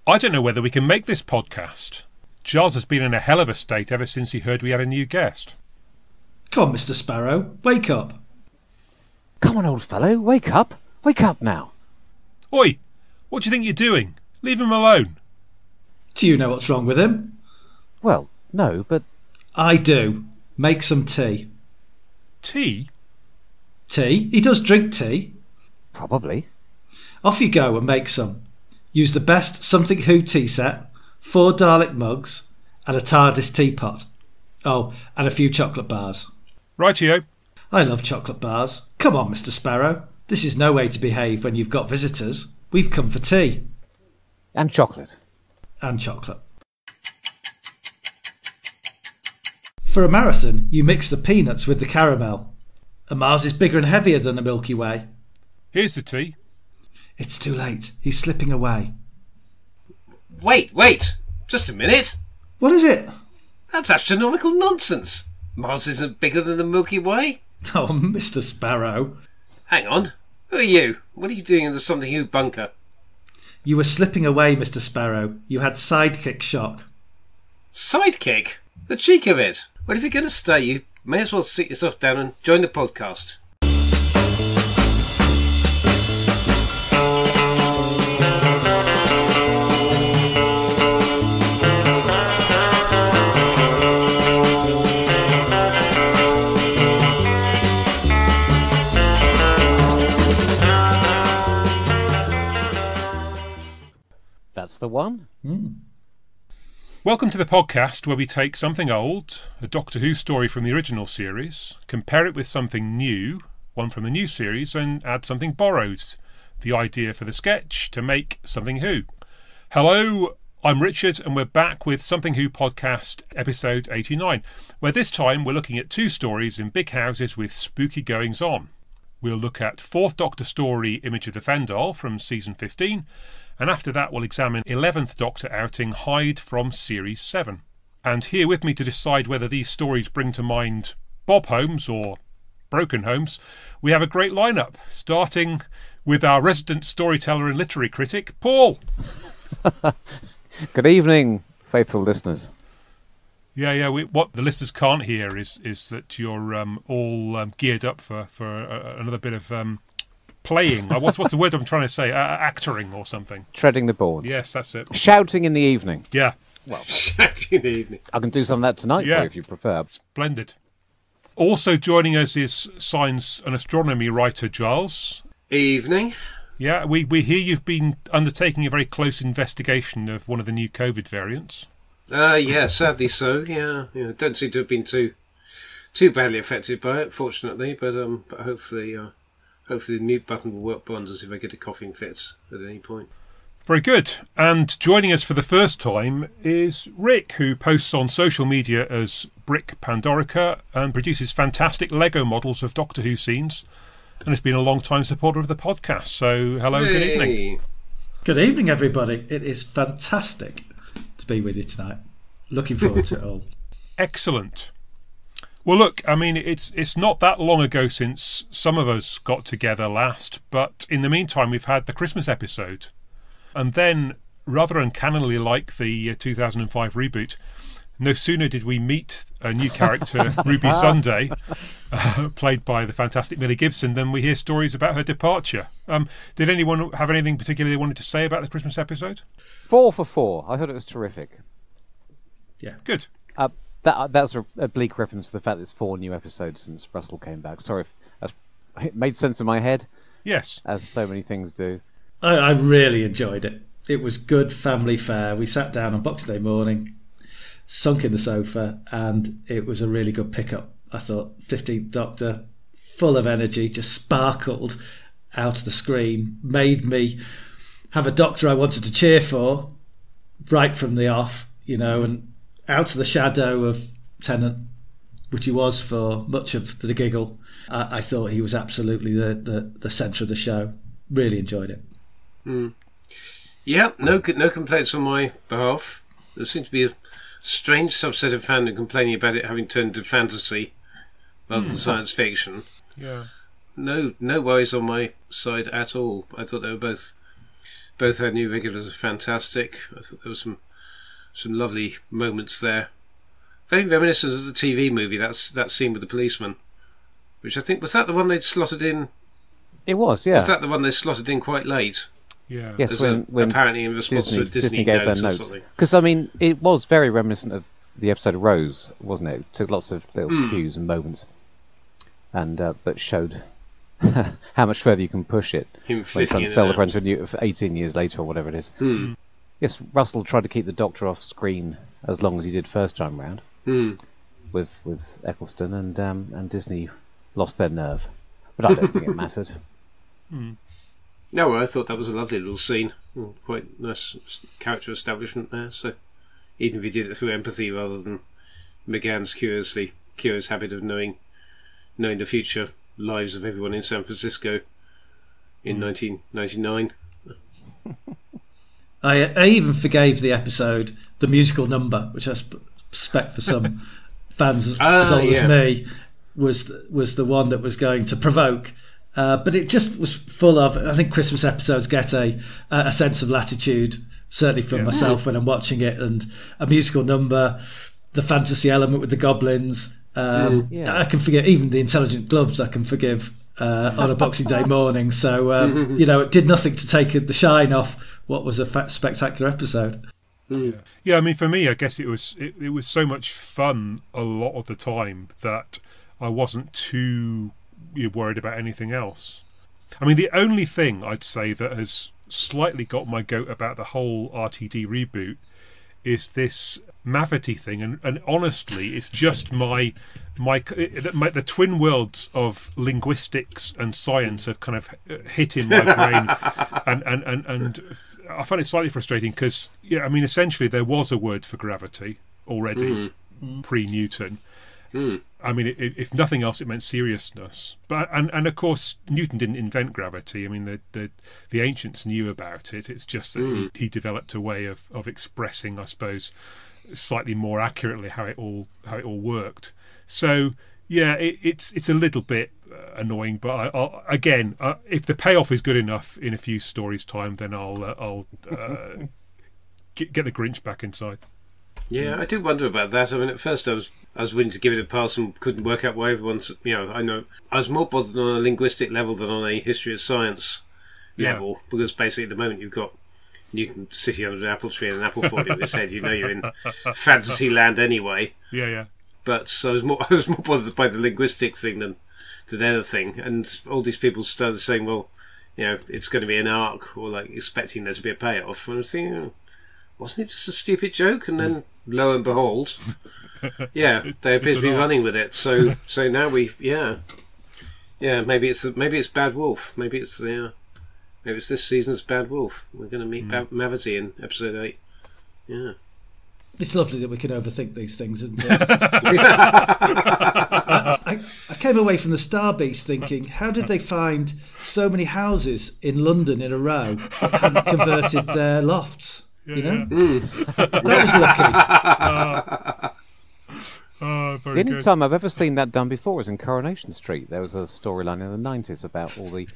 I don't know whether we can make this podcast. Giles has been in a hell of a state ever since he heard we had a new guest. Come on, Mr. Sparrow, wake up. Come on, old fellow, wake up. Wake up now. Oi, what do you think you're doing? Leave him alone. Do you know what's wrong with him? Well, no, but... I do. Make some tea. Tea? Tea? He does drink tea. Probably. Off you go and make some. Use the best Something Who tea set, 4 Dalek mugs, and a TARDIS teapot. Oh, and a few chocolate bars. Rightio. I love chocolate bars. Come on, Mr. Sparrow. This is no way to behave when you've got visitors. We've come for tea. And chocolate. And chocolate. For a marathon, you mix the peanuts with the caramel. A Mars is bigger and heavier than the Milky Way. Here's the tea. It's too late. He's slipping away. Wait! Just a minute. What is it? That's astronomical nonsense. Mars isn't bigger than the Milky Way. Oh, Mr. Sparrow. Hang on. Who are you? What are you doing in the Something Who bunker? You were slipping away, Mr. Sparrow. You had sidekick shock. Sidekick? The cheek of it. Well, if you're going to stay, you may as well sit yourself down and join the podcast. That's the one. Welcome to the podcast where we take something old, a Doctor Who story from the original series, compare it with something new, one from the new series, and add something borrowed, the idea for the sketch to make Something Who. Hello, I'm Richard, and we're back with Something Who podcast episode 89, where this time we're looking at 2 stories in big houses with spooky goings on. We'll look at 4th Doctor story Image of the Fendahl from season 15, and after that we'll examine 11th Doctor outing Hyde from Series 7. And here with me to decide whether these stories bring to mind Bob homes or broken homes, we have a great lineup, starting with our resident storyteller and literary critic, Paul. Good evening, faithful listeners. Yeah. What the listeners can't hear is that you're all geared up for another bit of playing. What's the word I'm trying to say? Actoring or something. Treading the boards. Yes, that's it. Shouting in the evening. Yeah. Well, shouting in the evening. I can do some of that tonight for you if you prefer. Splendid. Also joining us is science and astronomy writer Giles. Evening. Yeah, we hear you've been undertaking a very close investigation of one of the new COVID variants. Yeah, sadly so. Yeah. Don't seem to have been too badly affected by it, fortunately. But hopefully the mute button will work wonders if I get a coughing fit at any point. Very good. And joining us for the first time is Rick, who posts on social media as Brick Pandorica and produces fantastic Lego models of Doctor Who scenes, and has been a long-time supporter of the podcast. So, hello, Good evening. Good evening, everybody. It is fantastic to be with you tonight. Looking forward to it all. Excellent. Well, look, I mean, it's not that long ago since some of us got together last, but in the meantime, we've had the Christmas episode. And then, rather uncannily like the 2005 reboot, no sooner did we meet a new character, Ruby Sunday, played by the fantastic Millie Gibson, than we hear stories about her departure. Did anyone have anything particular they wanted to say about the Christmas episode? 4 for 4. I thought it was terrific. Yeah. Good. That's a bleak reference to the fact that it's 4 new episodes since Russell came back. Sorry if it made sense in my head. Yes. As so many things do. I really enjoyed it. It was good family fare. We sat down on Boxing Day morning, sunk in the sofa, and it was a really good pickup. I thought 15th Doctor, full of energy, just sparkled out of the screen, made me have a Doctor I wanted to cheer for right from the off, and out of the shadow of Tennant, which he was for much of the giggle. I thought he was absolutely the centre of the show. Really enjoyed it. Yeah, no complaints on my behalf. There seems to be a strange subset of fandom complaining about it having turned to fantasy rather than science fiction. Yeah. No worries on my side at all. I thought they were both Both our new regulars are fantastic. I thought there was some lovely moments there. Very reminiscent of the TV movie. That scene with the policeman, which I think was that the one they'd slotted in. It was, yeah. Was that the one they slotted in quite late? Yeah. Yes, when apparently in response to a Disney gave their note or notes. something. Because I mean, it was very reminiscent of the episode of Rose, wasn't it? It took lots of little cues and moments, and but showed how much further you can push it. Him When he's fitting trying in to sell and the out. brand for 18 years later or whatever it is. Yes, Russell tried to keep the Doctor off screen as long as he did first time round with Eccleston, and Disney lost their nerve. But I don't think it mattered. No, well, I thought that was a lovely little scene. Quite nice character establishment there. So even if he did it through empathy rather than McGann's curious habit of knowing the future lives of everyone in San Francisco in 1999. I even forgave the episode, the musical number, which I suspect for some fans as old as me was the one that was going to provoke. But it just was full of. I think Christmas episodes get a sense of latitude, certainly from myself when I'm watching it, and a musical number, the fantasy element with the goblins. I can forgive even the intelligent gloves. I can forgive on a Boxing Day morning. So it did nothing to take the shine off what was a spectacular episode. Yeah, I mean, for me, I guess it was so much fun a lot of the time that I wasn't too worried about anything else. I mean, the only thing I'd say that has slightly got my goat about the whole RTD reboot is this Mavity thing, and honestly, it's just the twin worlds of linguistics and science have kind of hit in my brain, and I find it slightly frustrating because, I mean, essentially there was a word for gravity already pre-Newton. I mean, if nothing else, it meant seriousness. But and of course, Newton didn't invent gravity. I mean, the ancients knew about it. It's just that he developed a way of expressing, I suppose, slightly more accurately how it all worked. So yeah, it's a little bit annoying. But again, if the payoff is good enough in a few stories' time, then I'll get the Grinch back inside. Yeah, I did wonder about that. I mean, at first I was willing to give it a pass and couldn't work out why everyone's. I know I was more bothered on a linguistic level than on a history of science level, because basically at the moment you've got Newton sitting under an apple tree and an apple falling on his head. You're in fantasy land anyway. Yeah. But I was more bothered by the linguistic thing than anything. And all these people started saying, well, it's going to be an arc, or like expecting there to be a payoff. And I was thinking, wasn't it just a stupid joke? And then, lo and behold, they appear to be running with it. So now maybe it's Bad Wolf. Maybe it's this season's Bad Wolf. We're going to meet Mavity in episode 8. Yeah. It's lovely that we can overthink these things, isn't it? I came away from the Star Beast thinking, how did they find so many houses in London in a row that hadn't converted their lofts? That was lucky. The only time I've ever seen that done before was in Coronation Street. There was a storyline in the 90s about all the...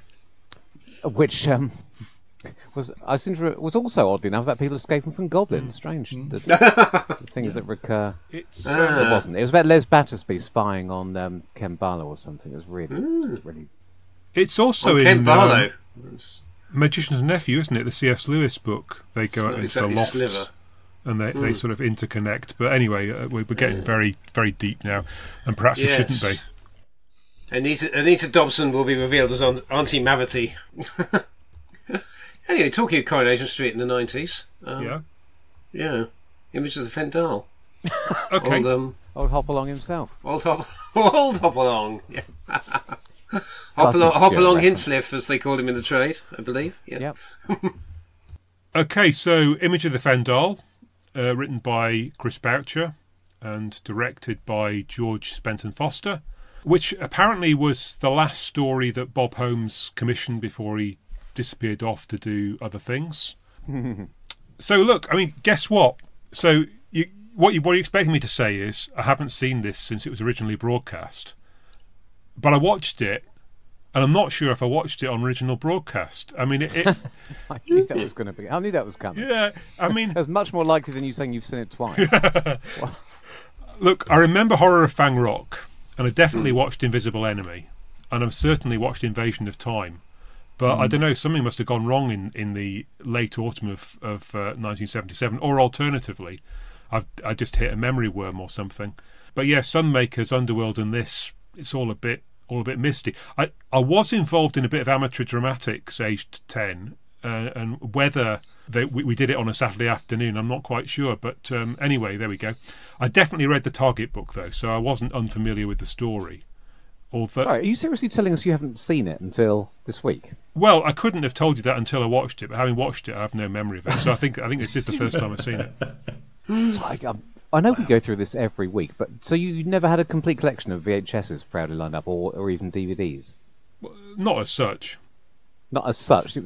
which was also oddly enough about people escaping from goblins. Strange. The things that recur. It wasn't. It was about Les Battersby spying on Ken Barlow or something. It was really... It's also in... Ken Barlow. Magician's Nephew, isn't it? The C.S. Lewis book. They go out into the lofts. Sliver. And they sort of interconnect. But anyway, we're getting very, very deep now. And perhaps we shouldn't be. Anita Dobson will be revealed as Auntie Mavity. Anyway, talking of Coronation Street in the 90s. Yeah. Images of Fendahl. Okay. Old Hopalong himself. Old Hopalong. Yeah. Hopalong Hinsliff, as they call him in the trade, I believe. Yeah. Yep. Okay, so Image of the Fendahl, written by Chris Boucher and directed by George Spenton Foster, which apparently was the last story that Bob Holmes commissioned before he disappeared off to do other things. So look, I mean, guess what? So what you're expecting me to say is I haven't seen this since it was originally broadcast, but I watched it and I'm not sure if I watched it on original broadcast. I mean, I knew that was going to be. I knew that was coming. yeah, I mean, That's much more likely than you saying you've seen it twice. look, I remember Horror of Fang Rock, and I definitely watched Invisible Enemy, and I've certainly watched Invasion of Time. But I don't know, something must have gone wrong in the late autumn of 1977, or alternatively, I just hit a memory worm or something. But yeah, Sunmakers, Underworld, and this, it's all a bit misty. I was involved in a bit of amateur dramatics aged 10, and whether we did it on a Saturday afternoon, I'm not quite sure. But anyway, there we go. I definitely read the Target book, though, so I wasn't unfamiliar with the story. Sorry, are you seriously telling us you haven't seen it until this week? Well, I couldn't have told you that until I watched it, but having watched it, I have no memory of it. So I think this is the first time I've seen it. So I know we go through this every week, but so you never had a complete collection of VHSs proudly lined up, or even DVDs? Not as such. Not as such.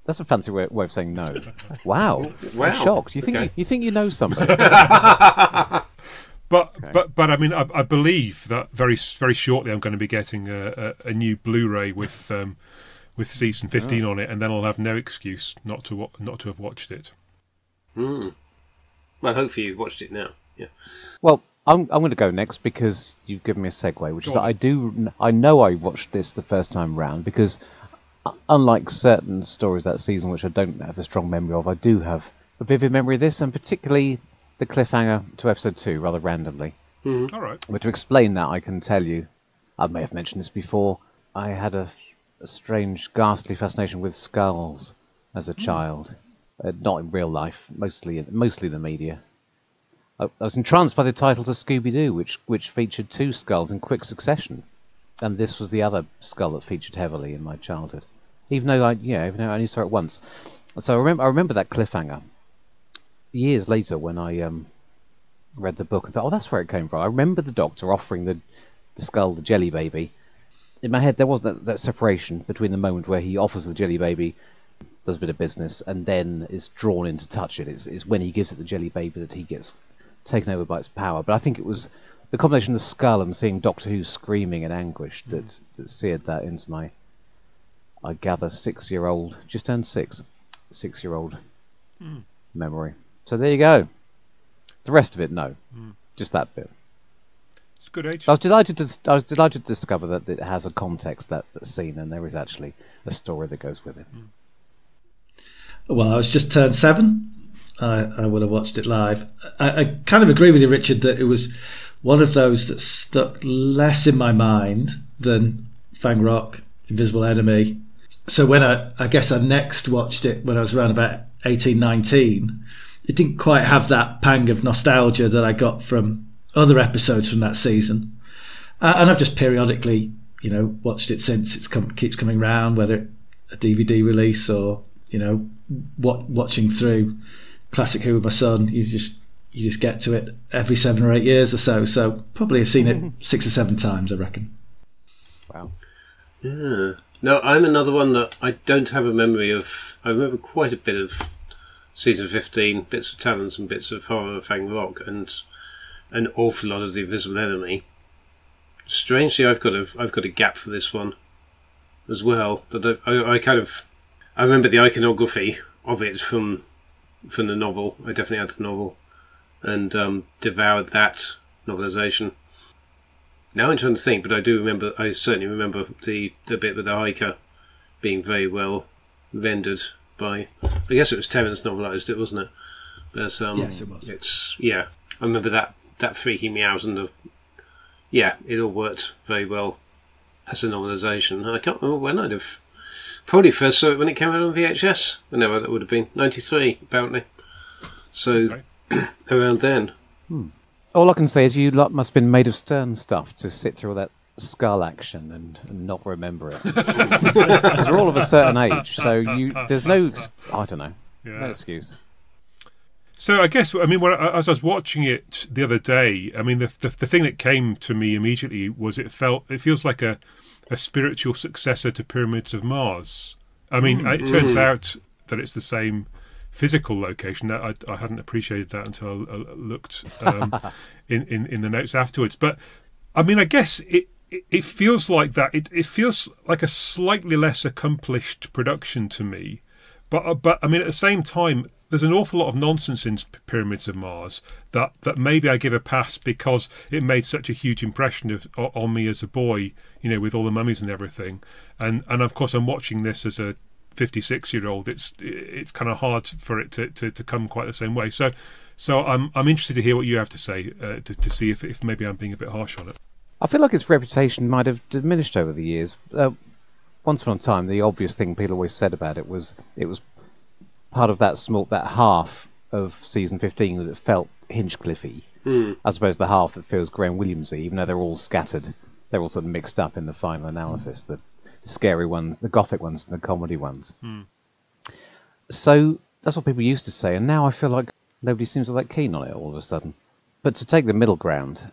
That's a fancy way of saying no. Wow. Wow. I'm shocked. You think you know somebody? But I mean, I believe that very shortly I'm going to be getting a new Blu-ray with season 15 on it, and then I'll have no excuse not to have watched it. Well, hopefully you've watched it now. Yeah. Well, I'm going to go next because you've given me a segue, which is that I know I watched this the first time round because, unlike certain stories that season which I don't have a strong memory of, I do have a vivid memory of this, and particularly the cliffhanger to episode 2, rather randomly. All right. But to explain that, I can tell you, I may have mentioned this before, I had a strange, ghastly fascination with skulls as a child. Not in real life, mostly the media. I was entranced by the titles of Scooby-Doo, which featured 2 skulls in quick succession, and this was the other skull that featured heavily in my childhood. Even though I only saw it once, so I remember that cliffhanger. Years later, when I read the book, I thought, oh, that's where it came from. I remember the Doctor offering the skull, the Jelly Baby. In my head, there wasn't that separation between the moment where he offers the Jelly Baby, does a bit of business, and then is drawn in to touch it. It's when he gives it the Jelly Baby that he gets taken over by its power. But I think it was the combination of the skull and seeing Doctor Who screaming in anguish that seared that into my, I gather, 6-year-old, just turned 6-year-old memory. So there you go. The rest of it, no, just that bit. It's a good age. I was delighted to discover that it has a context, that scene, and there is actually a story that goes with it. Well, I was just turned 7. I would have watched it live. I kind of agree with you, Richard, that it was one of those that stuck less in my mind than Fang Rock, Invisible Enemy. So when I guess I next watched it when I was around about 18, 19, it didn't quite have that pang of nostalgia that I got from other episodes from that season. And I've just periodically, watched it since keeps coming round, whether a DVD release or, watching through Classic Who with my son. You just get to it every 7 or 8 years or so. So probably have seen it 6 or 7 times, I reckon. Wow. Yeah. No, I'm another one that I don't have a memory of. I remember quite a bit of season 15, bits of Talons and bits of Horror of Fang Rock, and an awful lot of The Invisible Enemy. Strangely, I've got a gap for this one as well. But I remember the iconography of it from the novel. I definitely had the novel and devoured that novelisation. Now I'm trying to think, but I certainly remember the bit with the hiker being very well rendered by, I guess it was Terence novelised it, wasn't it? But, yes, it was. I remember that freaking me out, and it all worked very well as a novelisation. I can't remember when I'd have probably first saw it when it came out on VHS, whenever that would have been, 93 apparently. So around then. All I can say is you lot must have been made of stern stuff to sit through all that skull action and not remember it. Because we're all of a certain age, so there's no, I don't know, no excuse. So I guess, I mean, as I was watching it the other day, I mean, the thing that came to me immediately was it feels like a spiritual successor to Pyramids of Mars. I mean, it turns out that it's the same physical location. That I hadn't appreciated that until I looked in the notes afterwards. But I mean, I guess it feels like that. It feels like a slightly less accomplished production to me. But I mean, at the same time, there's an awful lot of nonsense in Pyramids of Mars that maybe I give a pass because it made such a huge impression on me as a boy, with all the mummies and everything. And of course, I'm watching this as a 56-year-old. It's kind of hard for it to come quite the same way. So I'm interested to hear what you have to say to see if maybe I'm being a bit harsh on it. I feel like its reputation might have diminished over the years. Once upon a time, the obvious thing people always said about it was part of that half of season 15 that felt Hinchcliffe-y, as opposed to the half that feels Graham Williamsy, even though they're all scattered. They're all sort of mixed up in the final analysis, the scary ones, the gothic ones, and the comedy ones. So that's what people used to say, and now I feel like nobody seems all that keen on it all of a sudden. But to take the middle ground,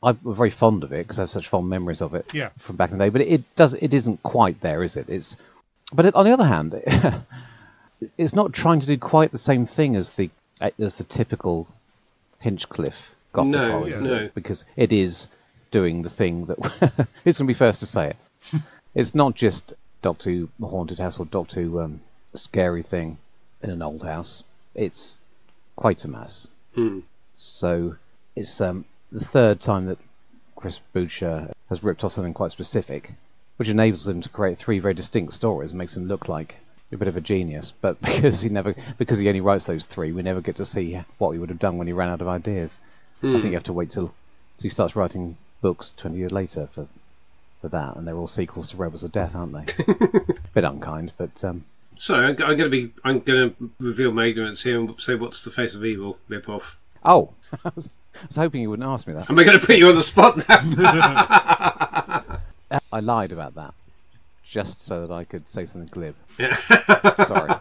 I'm very fond of it because I have such fond memories of it from back in the day. But it isn't quite there, is it? But on the other hand, it's not trying to do quite the same thing as the typical Hinchcliffe Gothic horror, no. Because it is doing the thing that it's going to be first to say it. It's not just Doctor Who haunted house or Doctor Who scary thing in an old house. It's quite a mess. So it's the third time that Chris Boucher has ripped off something quite specific, which enables him to create three very distinct stories and makes him look like a bit of a genius. But because he only writes those three, we never get to see what he would have done when he ran out of ideas. I think you have to wait till he starts writing books 20 years later for that, and they're all sequels to Rebels of Death, aren't they? Bit unkind, but So I'm going to reveal my ignorance here and say, what's the Face of Evil rip-off? oh, I was hoping you wouldn't ask me that. Am I going to put you on the spot now? I lied about that just so that I could say something glib. Yeah. Sorry,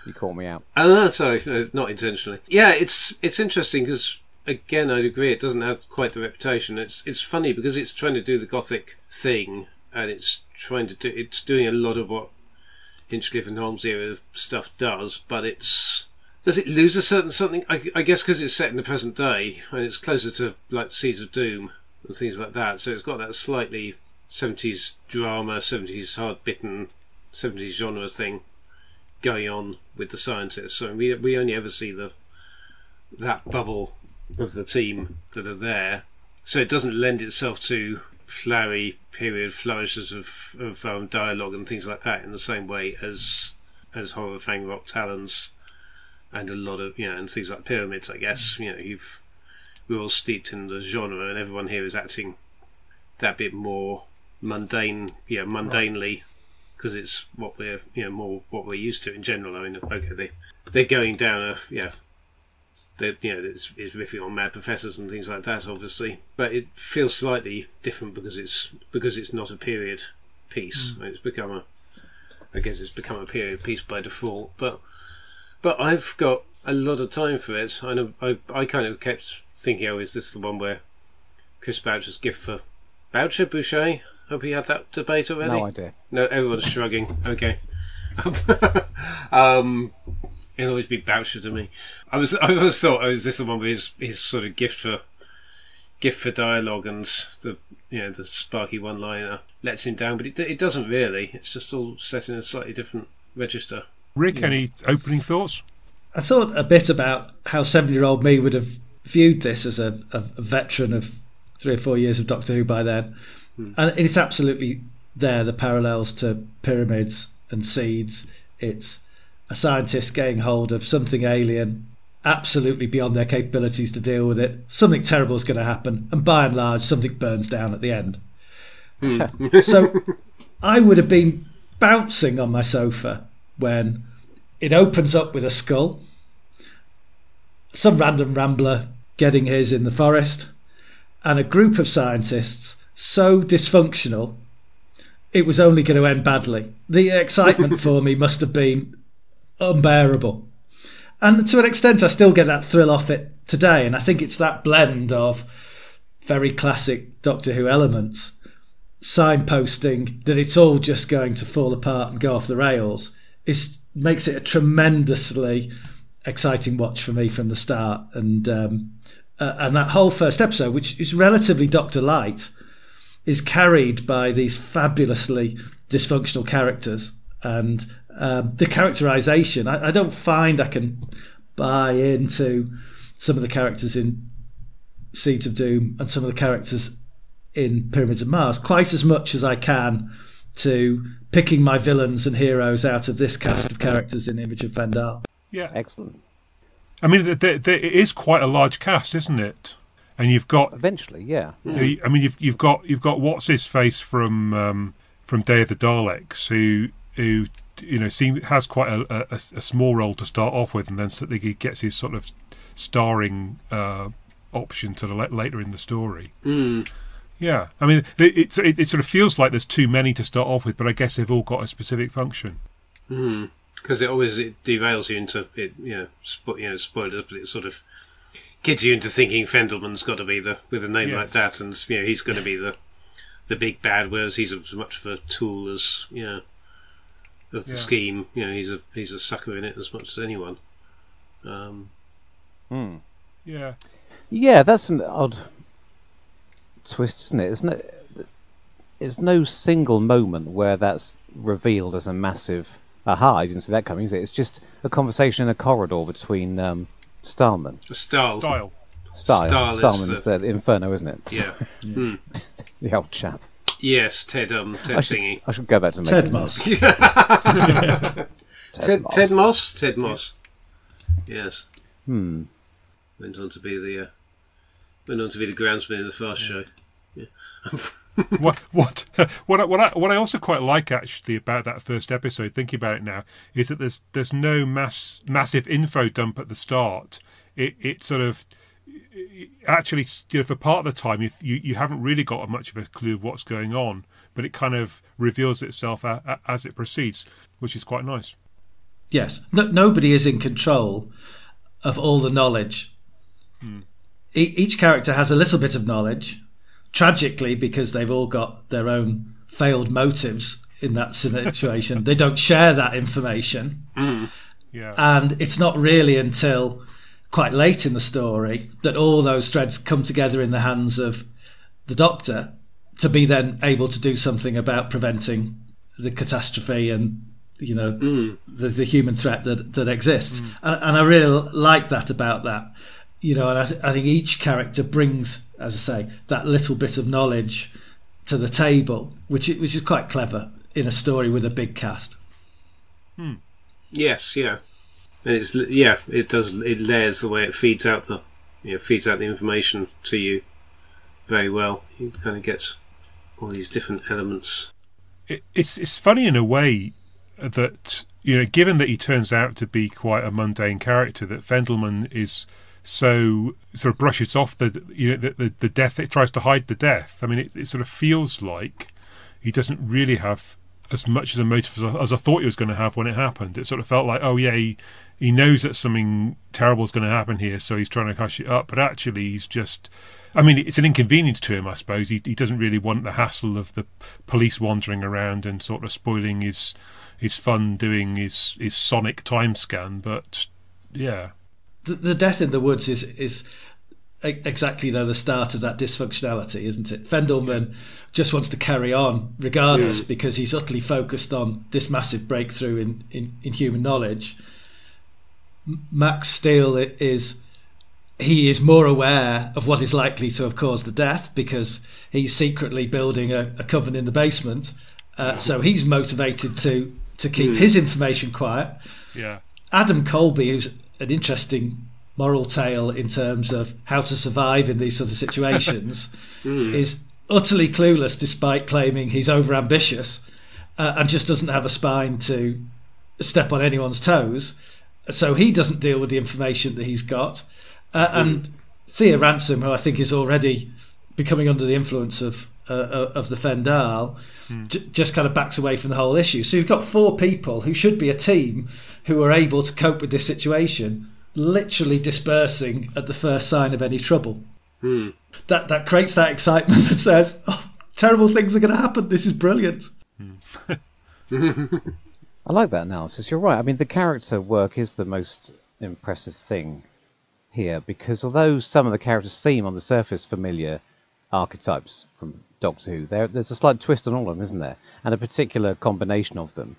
you caught me out. Oh, sorry, no, not intentionally. Yeah, it's interesting because, again, I'd agree, it doesn't have quite the reputation. It's funny because it's trying to do the Gothic thing, and it's doing a lot of what Hinchcliffe and Holmes era stuff does, but does it lose a certain something? I guess because it's set in the present day and it's closer to like Seeds of Doom and things like that, so it's got that slightly 70s drama, 70s hard-bitten, 70s genre thing going on with the scientists. So we only ever see that bubble of the team that are there, so it doesn't lend itself to flowery period flourishes of dialogue and things like that in the same way as Horror of Fang Rock Talons and a lot of and things like Pyramids. I guess we're all steeped in the genre, and everyone here is acting that bit more mundanely, because it's what we're more what we're used to in general. I mean, okay, they're going down it's riffing on Mad Professors and things like that, obviously, but it feels slightly different because it's not a period piece. It's become a period piece by default. But I've got a lot of time for it. I kind of kept thinking, is this the one where Chris Boucher's gift for Boucher? Hope you had that debate already. No idea. No, everyone's shrugging. Okay. It'll always be Boucher to me. I always thought, is this the one with his sort of gift for dialogue and the sparky one-liner lets him down, but it doesn't really. It's just all set in a slightly different register. Rick, any opening thoughts? I thought a bit about how 7-year-old me would have viewed this as a veteran of 3 or 4 years of Doctor Who by then. And it's absolutely there, the parallels to Pyramids and Seeds. It's a scientist getting hold of something alien, absolutely beyond their capabilities to deal with it. Something terrible is going to happen, and by and large, something burns down at the end. So I would have been bouncing on my sofa when it opens up with a skull, some random rambler getting his in the forest, and a group of scientists so dysfunctional it was only going to end badly. The excitement for me must have been unbearable. And to an extent I still get that thrill off it today, and I think it's that blend of very classic Doctor Who elements, signposting that it's all just going to fall apart and go off the rails. It makes it a tremendously exciting watch for me from the start, and that whole first episode, which is relatively Doctor Light, is carried by these fabulously dysfunctional characters, and the characterization, I don't find I can buy into some of the characters in Seeds of Doom and some of the characters in Pyramids of Mars quite as much as I can to picking my villains and heroes out of this cast of characters in Image of Fendahl. Yeah, Excellent. I mean, it is quite a large cast, isn't it? And you've got Eventually, yeah. I mean, you've got what's his face from Day of the Daleks, who has quite a small role to start off with, and then suddenly he gets his sort of starring option to later in the story. Yeah, I mean, it sort of feels like there's too many to start off with, but I guess they've all got a specific function. Because it derails you into it, spoilers, but it sort of gets you into thinking Fendelman's got to be with a name like that, and he's going to be the big bad, whereas he's as much of a tool as of the scheme. He's a sucker in it as much as anyone. Yeah, that's an odd twist, isn't it? There's no single moment where that's revealed as a massive aha, I didn't see that coming, is it? It's just a conversation in a corridor between Starman. Style. Starman's the Inferno, isn't it? Yeah. The old chap. Yes, Ted Thingy. I should go back to Ted Moss. Ted Moss. Ted Moss. Yes. Went on to be the groundsman in the Fast Show. Yeah. What I also quite like actually about that first episode, thinking about it now, is that there's no massive info dump at the start. It sort of actually, for part of the time you haven't really got much of a clue of what's going on, but it kind of reveals itself as it proceeds, which is quite nice. Yes, nobody is in control of all the knowledge. Each character has a little bit of knowledge, tragically, because they've all got their own failed motives in that situation. They don't share that information. And it's not really until quite late in the story that all those threads come together in the hands of the Doctor to be then able to do something about preventing the catastrophe and the human threat that exists. And I really like that about that. And I think each character brings, as I say, that little bit of knowledge to the table, which is quite clever in a story with a big cast. Yes, yeah. It does. It layers the way it feeds out the information to you very well. You kind of get all these different elements. It's funny in a way that given that he turns out to be quite a mundane character, that Fendelman is so sort of brushes off the death. It tries to hide the death. I mean, it sort of feels like he doesn't really have as much as a motive as I thought he was going to have when it happened. It sort of felt like, he knows that something terrible is going to happen here, so he's trying to hush it up. But actually, he's just, it's an inconvenience to him, I suppose. He doesn't really want the hassle of the police wandering around and sort of spoiling his fun doing his sonic time scan. But yeah. The death in the woods is exactly the start of that dysfunctionality, isn't it? Fendelman just wants to carry on regardless because he's utterly focused on this massive breakthrough in human knowledge. Max Steele is more aware of what is likely to have caused the death because he's secretly building a coven in the basement. So he's motivated to keep his information quiet. Yeah. Adam Colby, who's an interesting moral tale in terms of how to survive in these sort of situations, is utterly clueless despite claiming he's overambitious and just doesn't have a spine to step on anyone's toes. So he doesn't deal with the information that he's got. And Thea Ransom, who I think is already becoming under the influence of the Fendahl, just kind of backs away from the whole issue. So you've got four people who should be a team who are able to cope with this situation, literally dispersing at the first sign of any trouble. That creates that excitement that says, terrible things are going to happen. This is brilliant. I like that analysis. You're right. I mean, the character work is the most impressive thing here, because although some of the characters seem on the surface familiar archetypes from Doctor Who. There's a slight twist on all of them, isn't there? And a particular combination of them.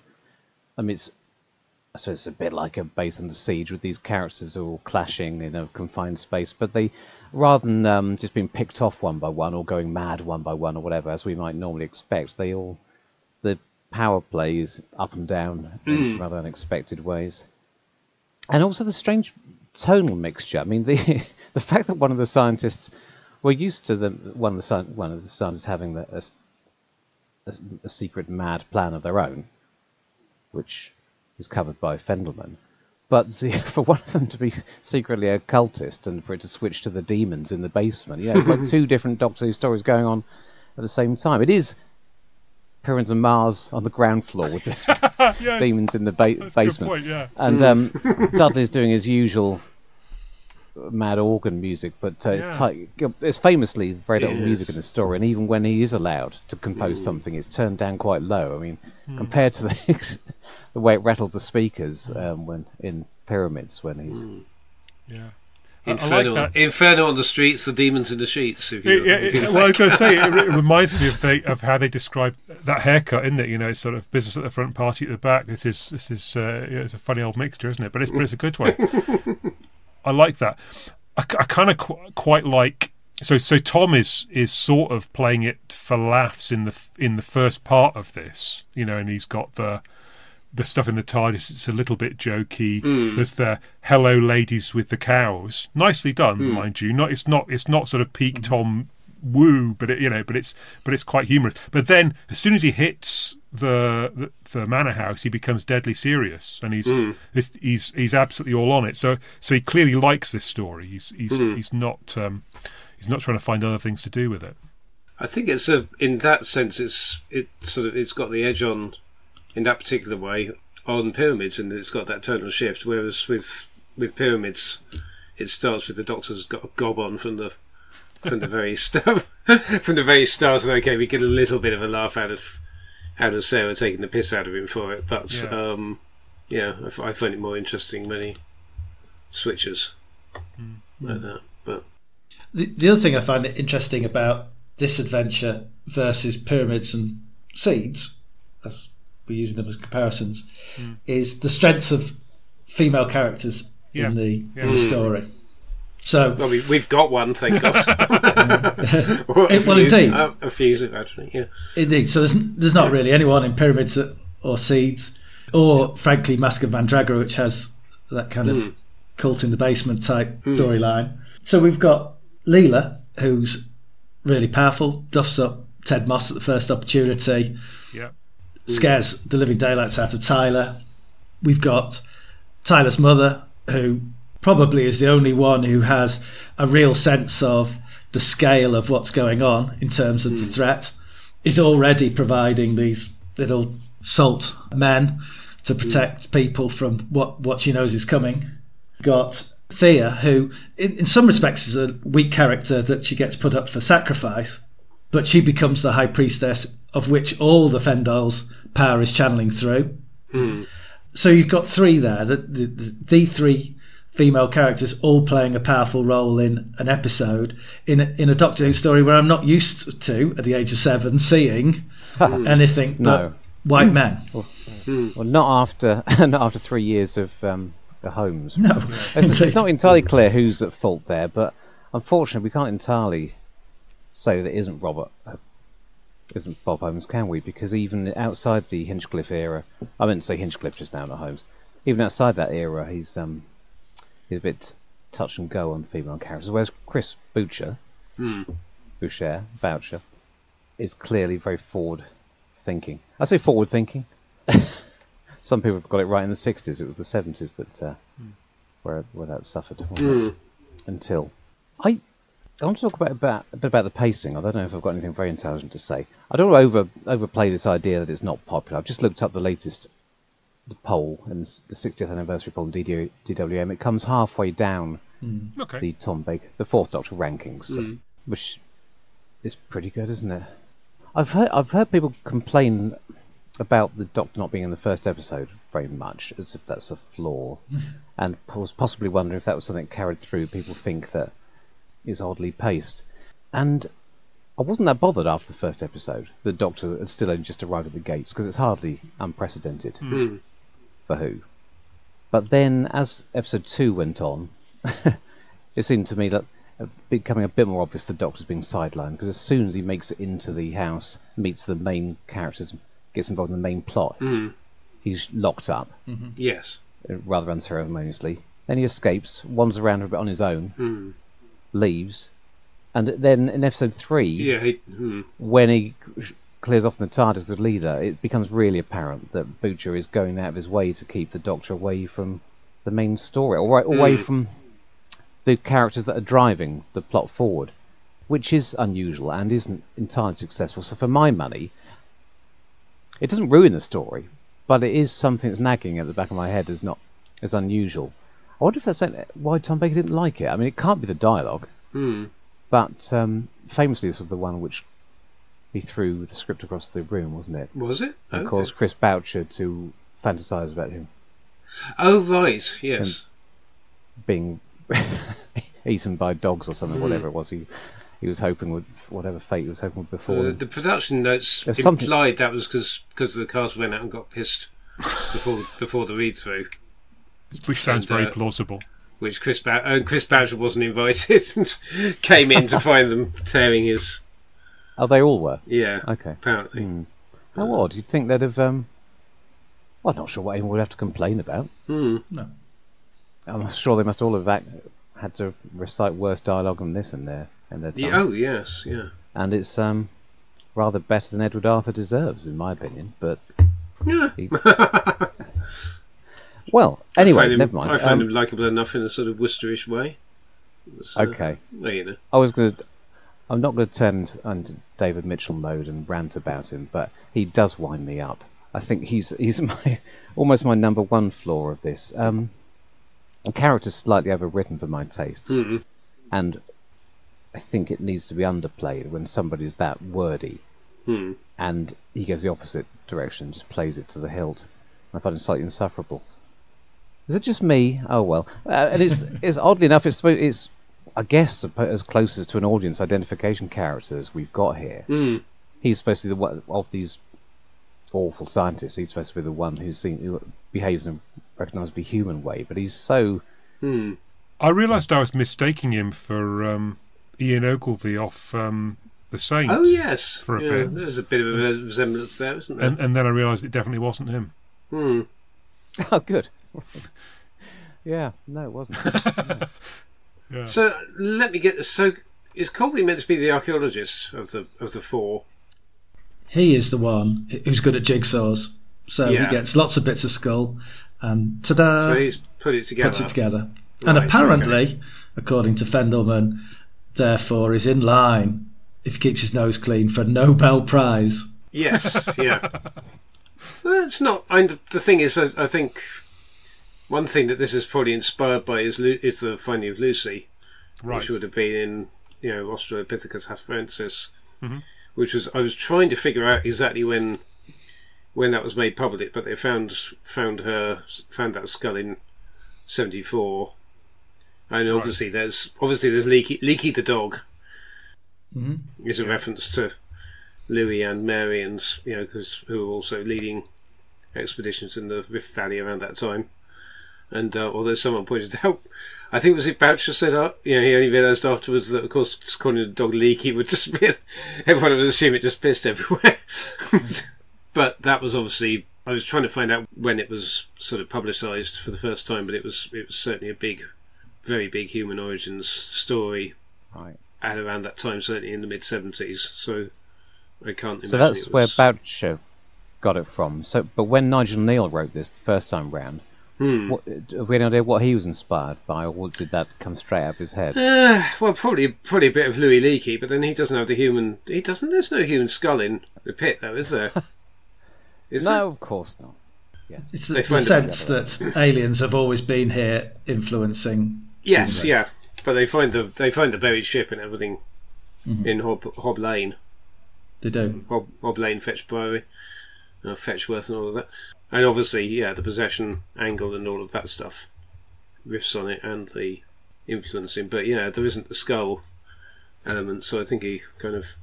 I mean, I suppose it's a bit like a Base Under Siege with these characters all clashing in a confined space, but they, rather than just being picked off one by one or going mad one by one or whatever, as we might normally expect, the power play is up and down in some other unexpected ways. And also the strange tonal mixture. I mean, the fact that one of the scientists, we're used to one of the scientists having a secret mad plan of their own, which is covered by Fendahl. But for one of them to be secretly a cultist and for it to switch to the demons in the basement, it's like two different Doctor Who stories going on at the same time. It is Pyramids of Mars on the ground floor with the yes, demons in the basement. That's a good point, yeah. And Dudley's doing his usual mad organ music, but it's famously very little music in the story, and even when he is allowed to compose something, it's turned down quite low. I mean, compared to the way it rattled the speakers when in Pyramids, when he's Inferno on the streets, the demons in the sheets. Well, I was going to say, it reminds me of how they describe that haircut, isn't it? It's sort of business at the front, party at the back. This is it's a funny old mixture, isn't it? But it's a good one. I like that. I kind of quite like. So Tom is sort of playing it for laughs in the first part of this, and he's got the stuff in the TARDIS. It's a little bit jokey. There's the hello ladies with the cows, nicely done, mind you. It's not sort of peak Tom woo, but it's quite humorous. But then as soon as he hits the manor house, he becomes deadly serious, and he's absolutely all on it. So he clearly likes this story. He's not trying to find other things to do with it. I think it's in that sense it's got the edge on in that particular way on Pyramids, and it's got that tonal shift. Whereas with Pyramids, it starts with the Doctor's got a gob on from the very start. From the very start, and okay, we get a little bit of a laugh out of Sarah taking the piss out of him for it, but I find it more interesting when he switches like that. But the other thing I find interesting about this adventure versus Pyramids and Seeds, as we're using them as comparisons, is the strength of female characters in the story. So we've got one, thank God. Indeed, a few actually, yeah. Indeed. So there's not really anyone in Pyramids or Seeds, or frankly, Mask of Mandragora, which has that kind of cult in the basement type storyline. So we've got Leela, who's really powerful, duffs up Ted Moss at the first opportunity. Yeah. Scares the living daylights out of Tyler. We've got Tyler's mother, who probably is the only one who has a real sense of the scale of what's going on in terms of the threat, is already providing these little salt men to protect people from what she knows is coming. Got Thea, who in some respects is a weak character that she gets put up for sacrifice, but she becomes the high priestess of which all the Fendahls' power is channeling through. So you've got three there, the three female characters all playing a powerful role in an episode in a Doctor Who story where I'm not used to, at the age of 7, seeing anything but white men. Well, not after 3 years of the Holmes. No, it's not entirely clear who's at fault there, but unfortunately we can't entirely say that isn't Bob Holmes, can we? Because even outside the Hinchcliffe era, I meant to say Hinchcliffe just now, not Holmes. Even outside that era, he's a bit touch and go on female characters. Whereas Chris Boucher is clearly very forward thinking. I say forward thinking. Some people got it right in the 60s. It was the 70s that where that suffered. Until I want to talk a bit about the pacing. I don't know if I've got anything very intelligent to say. I don't want to overplay this idea that it's not popular. I've just looked up the latest poll, and the 60th anniversary poll in DWM. It comes halfway down the Tom Baker, the Fourth Doctor rankings, which is pretty good, isn't it? I've heard people complain about the Doctor not being in the first episode very much, as if that's a flaw, and I was possibly wondering if that was something carried through. People think that is oddly paced, and I wasn't that bothered after the first episode. The Doctor had still only just arrived at the gates, because it's hardly unprecedented for Who. But then, as episode 2 went on, it seemed to me that becoming a bit more obvious the Doctor's being sidelined, because as soon as he makes it into the house, meets the main characters, gets involved in the main plot, he's locked up. Yes. Rather unceremoniously. Then he escapes, wanders around a bit on his own, leaves, and then in episode 3, when he clears off in the TARDIS with Leader, it becomes really apparent that Butcher is going out of his way to keep the Doctor away from the main story, or away from the characters that are driving the plot forward, which is unusual and isn't entirely successful. So for my money, it doesn't ruin the story, but it is something that's nagging at the back of my head as unusual. I wonder if that's why Tom Baker didn't like it. I mean, it can't be the dialogue, but famously this was the one which he threw the script across the room, wasn't it? Was it? And caused Chris Boucher to fantasise about him. Oh, right, yes. And being eaten by dogs or something, whatever it was he was hoping would, whatever fate he was hoping would befall him. The production notes implied that was because the cast went out and got pissed before the read-through. Which sounds very plausible. Which Chris Boucher wasn't invited and came in to find them tearing his... Oh, they all were? Yeah, okay. Apparently. How odd. You'd think they'd have... Well, I'm not sure what anyone would have to complain about. No. I'm sure they must all have had to recite worse dialogue than this in their time. Oh, yes, yeah. And it's rather better than Edward Arthur deserves, in my opinion, but... Yeah. Well, anyway, never mind. I find him likeable enough in a sort of Worcesterish way. Okay. Well, you know. I'm not going to turn into David Mitchell mode and rant about him, but he does wind me up. I think he's almost my number one flaw of this. The character's slightly overwritten for my tastes, and I think it needs to be underplayed when somebody's that wordy, and he goes the opposite direction, just plays it to the hilt. I find it slightly insufferable. Is it just me? Oh well, and it's oddly enough, it's I guess as close as to an audience identification character as we've got here. He's supposed to be the one of these awful scientists. He's supposed to be the one who behaves in a recognisably human way, but he's so... I realised I was mistaking him for Ian Ogilvy off The Saints. Oh, yes. For a bit. There's a bit of a resemblance there, isn't there? And then I realised it definitely wasn't him. Oh, good. Yeah, no, it wasn't. Yeah. So, let me get this. So, is Colby meant to be the archaeologist of the four? He is the one who's good at jigsaws. So he gets lots of bits of skull, and ta-da! So he's put it together. And Right, apparently, according to Fendahl, therefore is in line, if he keeps his nose clean, for a Nobel Prize. Yes, yeah. Well, it's not... the thing is, I think one thing that this is probably inspired by is the finding of Lucy, which would have been in, Australopithecus afarensis, which was... I was trying to figure out exactly when that was made public, but they found that skull in 1974, and obviously there's Leaky the dog. Is a reference to Louis and Mary, and who were also leading expeditions in the Rift Valley around that time. And although someone pointed out, I think was it Boucher said, he only realised afterwards that, of course, just calling the dog Leaky would just be... everyone would assume it just pissed everywhere. But that was obviously... I was trying to find out when it was sort of publicised for the first time, but it was certainly a very big human origins story. Right. At around that time, certainly in the mid-70s. So I can't imagine. So that's where Boucher got it from. So, but when Nigel Neal wrote this the first time round, have we any idea what he was inspired by, or did that come straight out of his head? Well, probably a bit of Louis Leakey, but then he doesn't have the human... There's no human skull in the pit, though, is there? No, of course not. Yeah. It's the sense that aliens have always been here influencing... Yes, yeah. But they find the buried ship and everything in Hob Lane. They do. Hob Lane, Fetch Priory, Fetchworth and all of that. And obviously, the possession angle and all of that stuff riffs on it and the influencing. But there isn't the skull element, so I think he kind of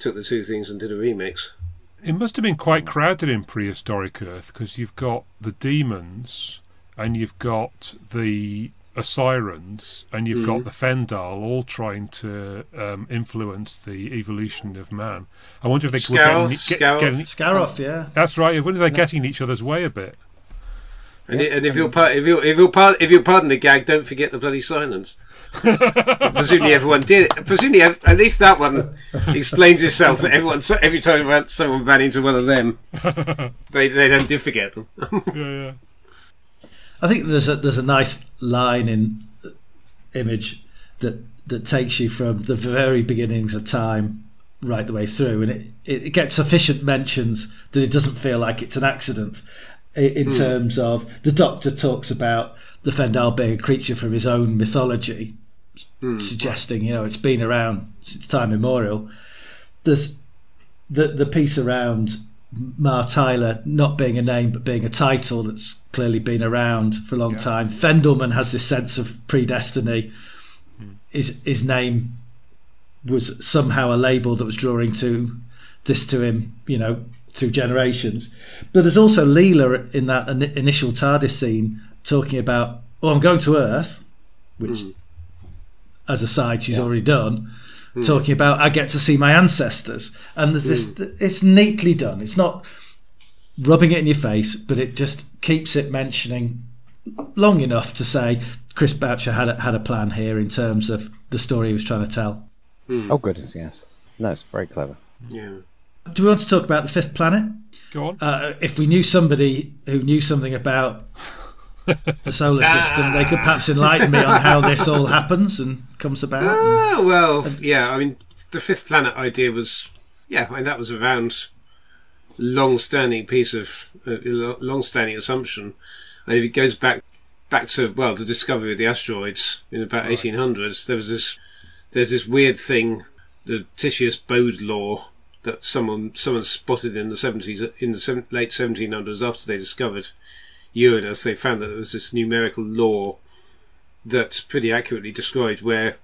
took the two things and did a remix. It must have been quite crowded in prehistoric Earth, because you've got the demons and you've got the Osirans and you've got the Fendahl all trying to influence the evolution of man. I wonder if they were Scaroth, yeah. That's right. I wonder if they're getting in each other's way a bit. And if you'll pardon the gag, don't forget the bloody silence. Presumably everyone did. Presumably at least that one explains itself. That every time someone ran into one of them, they then did forget them. Yeah. I think there's a nice line in Image that takes you from the very beginnings of time right the way through, and it gets sufficient mentions that it doesn't feel like it's an accident. In terms of, the Doctor talks about the Fendahl being a creature from his own mythology, suggesting, it's been around since time immemorial. There's the piece around Mar Tyler not being a name but being a title that's clearly been around for a long time. Fendelman has this sense of predestiny. His name was somehow a label that was drawing to him, through generations. But there's also Leela in that initial TARDIS scene talking about, I'm going to Earth, which as a side she's already done, talking about, I get to see my ancestors. And there's this, it's neatly done. It's not rubbing it in your face, but it just keeps it mentioning long enough to say Chris Boucher had a plan here in terms of the story he was trying to tell. Oh goodness, yes. No, it's very clever. Yeah. Do we want to talk about the fifth planet? Go on. If we knew somebody who knew something about the solar system, they could perhaps enlighten me on how this all happens and comes about. The fifth planet idea was, that was around long-standing long-standing assumption. And if it goes back to, the discovery of the asteroids in about 1800s, there's this weird thing, the Titius Bode law, that someone spotted in the 70s, in the late 1700s, after they discovered Uranus. They found that there was this numerical law that pretty accurately described where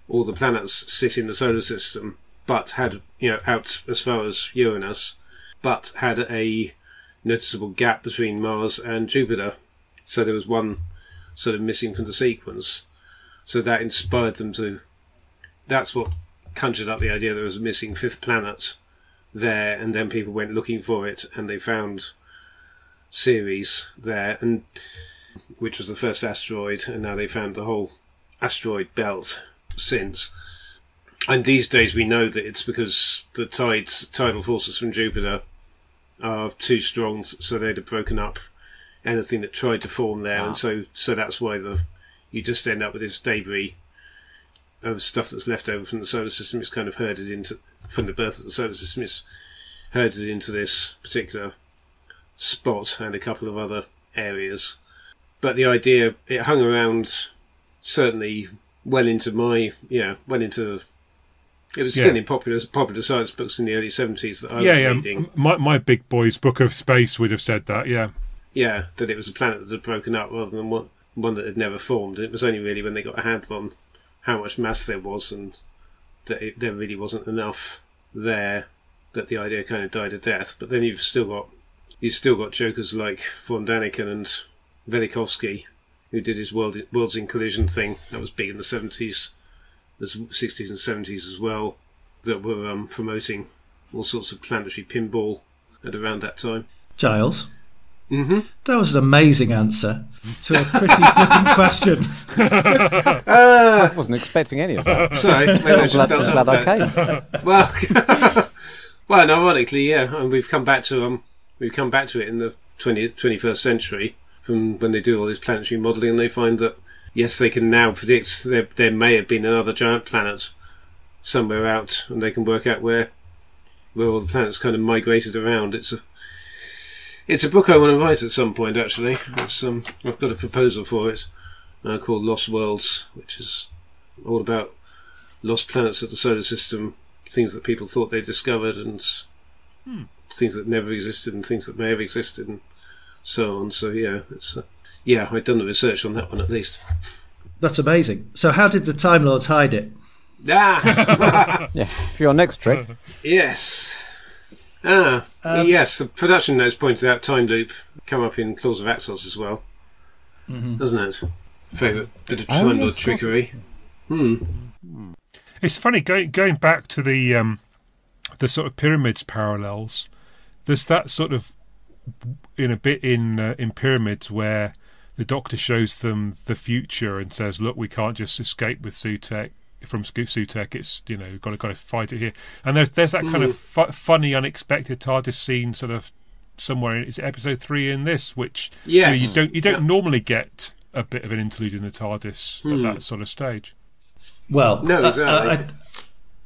all the planets sit in the solar system, but had, out as far as Uranus, but had a noticeable gap between Mars and Jupiter. So there was one sort of missing from the sequence. So that inspired them to... That's what conjured up the idea there was a missing fifth planet there, and then people went looking for it, and they found Ceres there, and which was the first asteroid, and now they found the whole asteroid belt since. And these days we know that it's because the tidal forces from Jupiter are too strong, so they'd have broken up anything that tried to form there. Wow. And so that's why you just end up with this debris of stuff that's left over from the solar system. It's kind of herded into, from the birth of the solar system, it's herded into this particular spot and a couple of other areas. But the idea, it hung around certainly well into it was still in popular science books in the early 70s that I was reading. My big boy's book of space would have said that, Yeah, that it was a planet that had broken up rather than one that had never formed. And it was only really when they got a handle on how much mass there was and that there really wasn't enough there that the idea kind of died a death. But then you've still got jokers like von Daniken and Velikovsky, who did his Worlds in Collision thing. That was big in the 70s, the 60s and 70s as well, that were promoting all sorts of planetary pinball at around that time. Giles? Mm-hmm. That was an amazing answer to a pretty flipping question. I wasn't expecting any of that. Sorry, maybe I should I'm glad I came. Well, and ironically, and we've come back to it in the 21st century, from when they do all this planetary modelling, and they find that yes, they can now predict there may have been another giant planet somewhere out, and they can work out where all the planets kind of migrated around. It's a book I want to write at some point, actually. I've got a proposal for it called Lost Worlds, which is all about lost planets of the solar system, things that people thought they discovered, and things that never existed, and things that may have existed, and so on. So I'd done the research on that one at least. That's amazing. So how did the Time Lords hide it? Ah! Yeah, for your next trick. Yes. Yes, the production notes pointed out time loop come up in Claws of Axos as well. Doesn't it? Favourite bit of time lord trickery. It's funny going back to the sort of pyramids parallels. There's that sort of in a bit in pyramids where the Doctor shows them the future and says, "Look, we can't just escape with Sutek from Sutek. It's got to fight it here." And there's that kind of funny, unexpected TARDIS scene, sort of somewhere. Is it episode 3 in this? Which yes. you don't normally get a bit of an interlude in the TARDIS at that sort of stage. Well, no, exactly.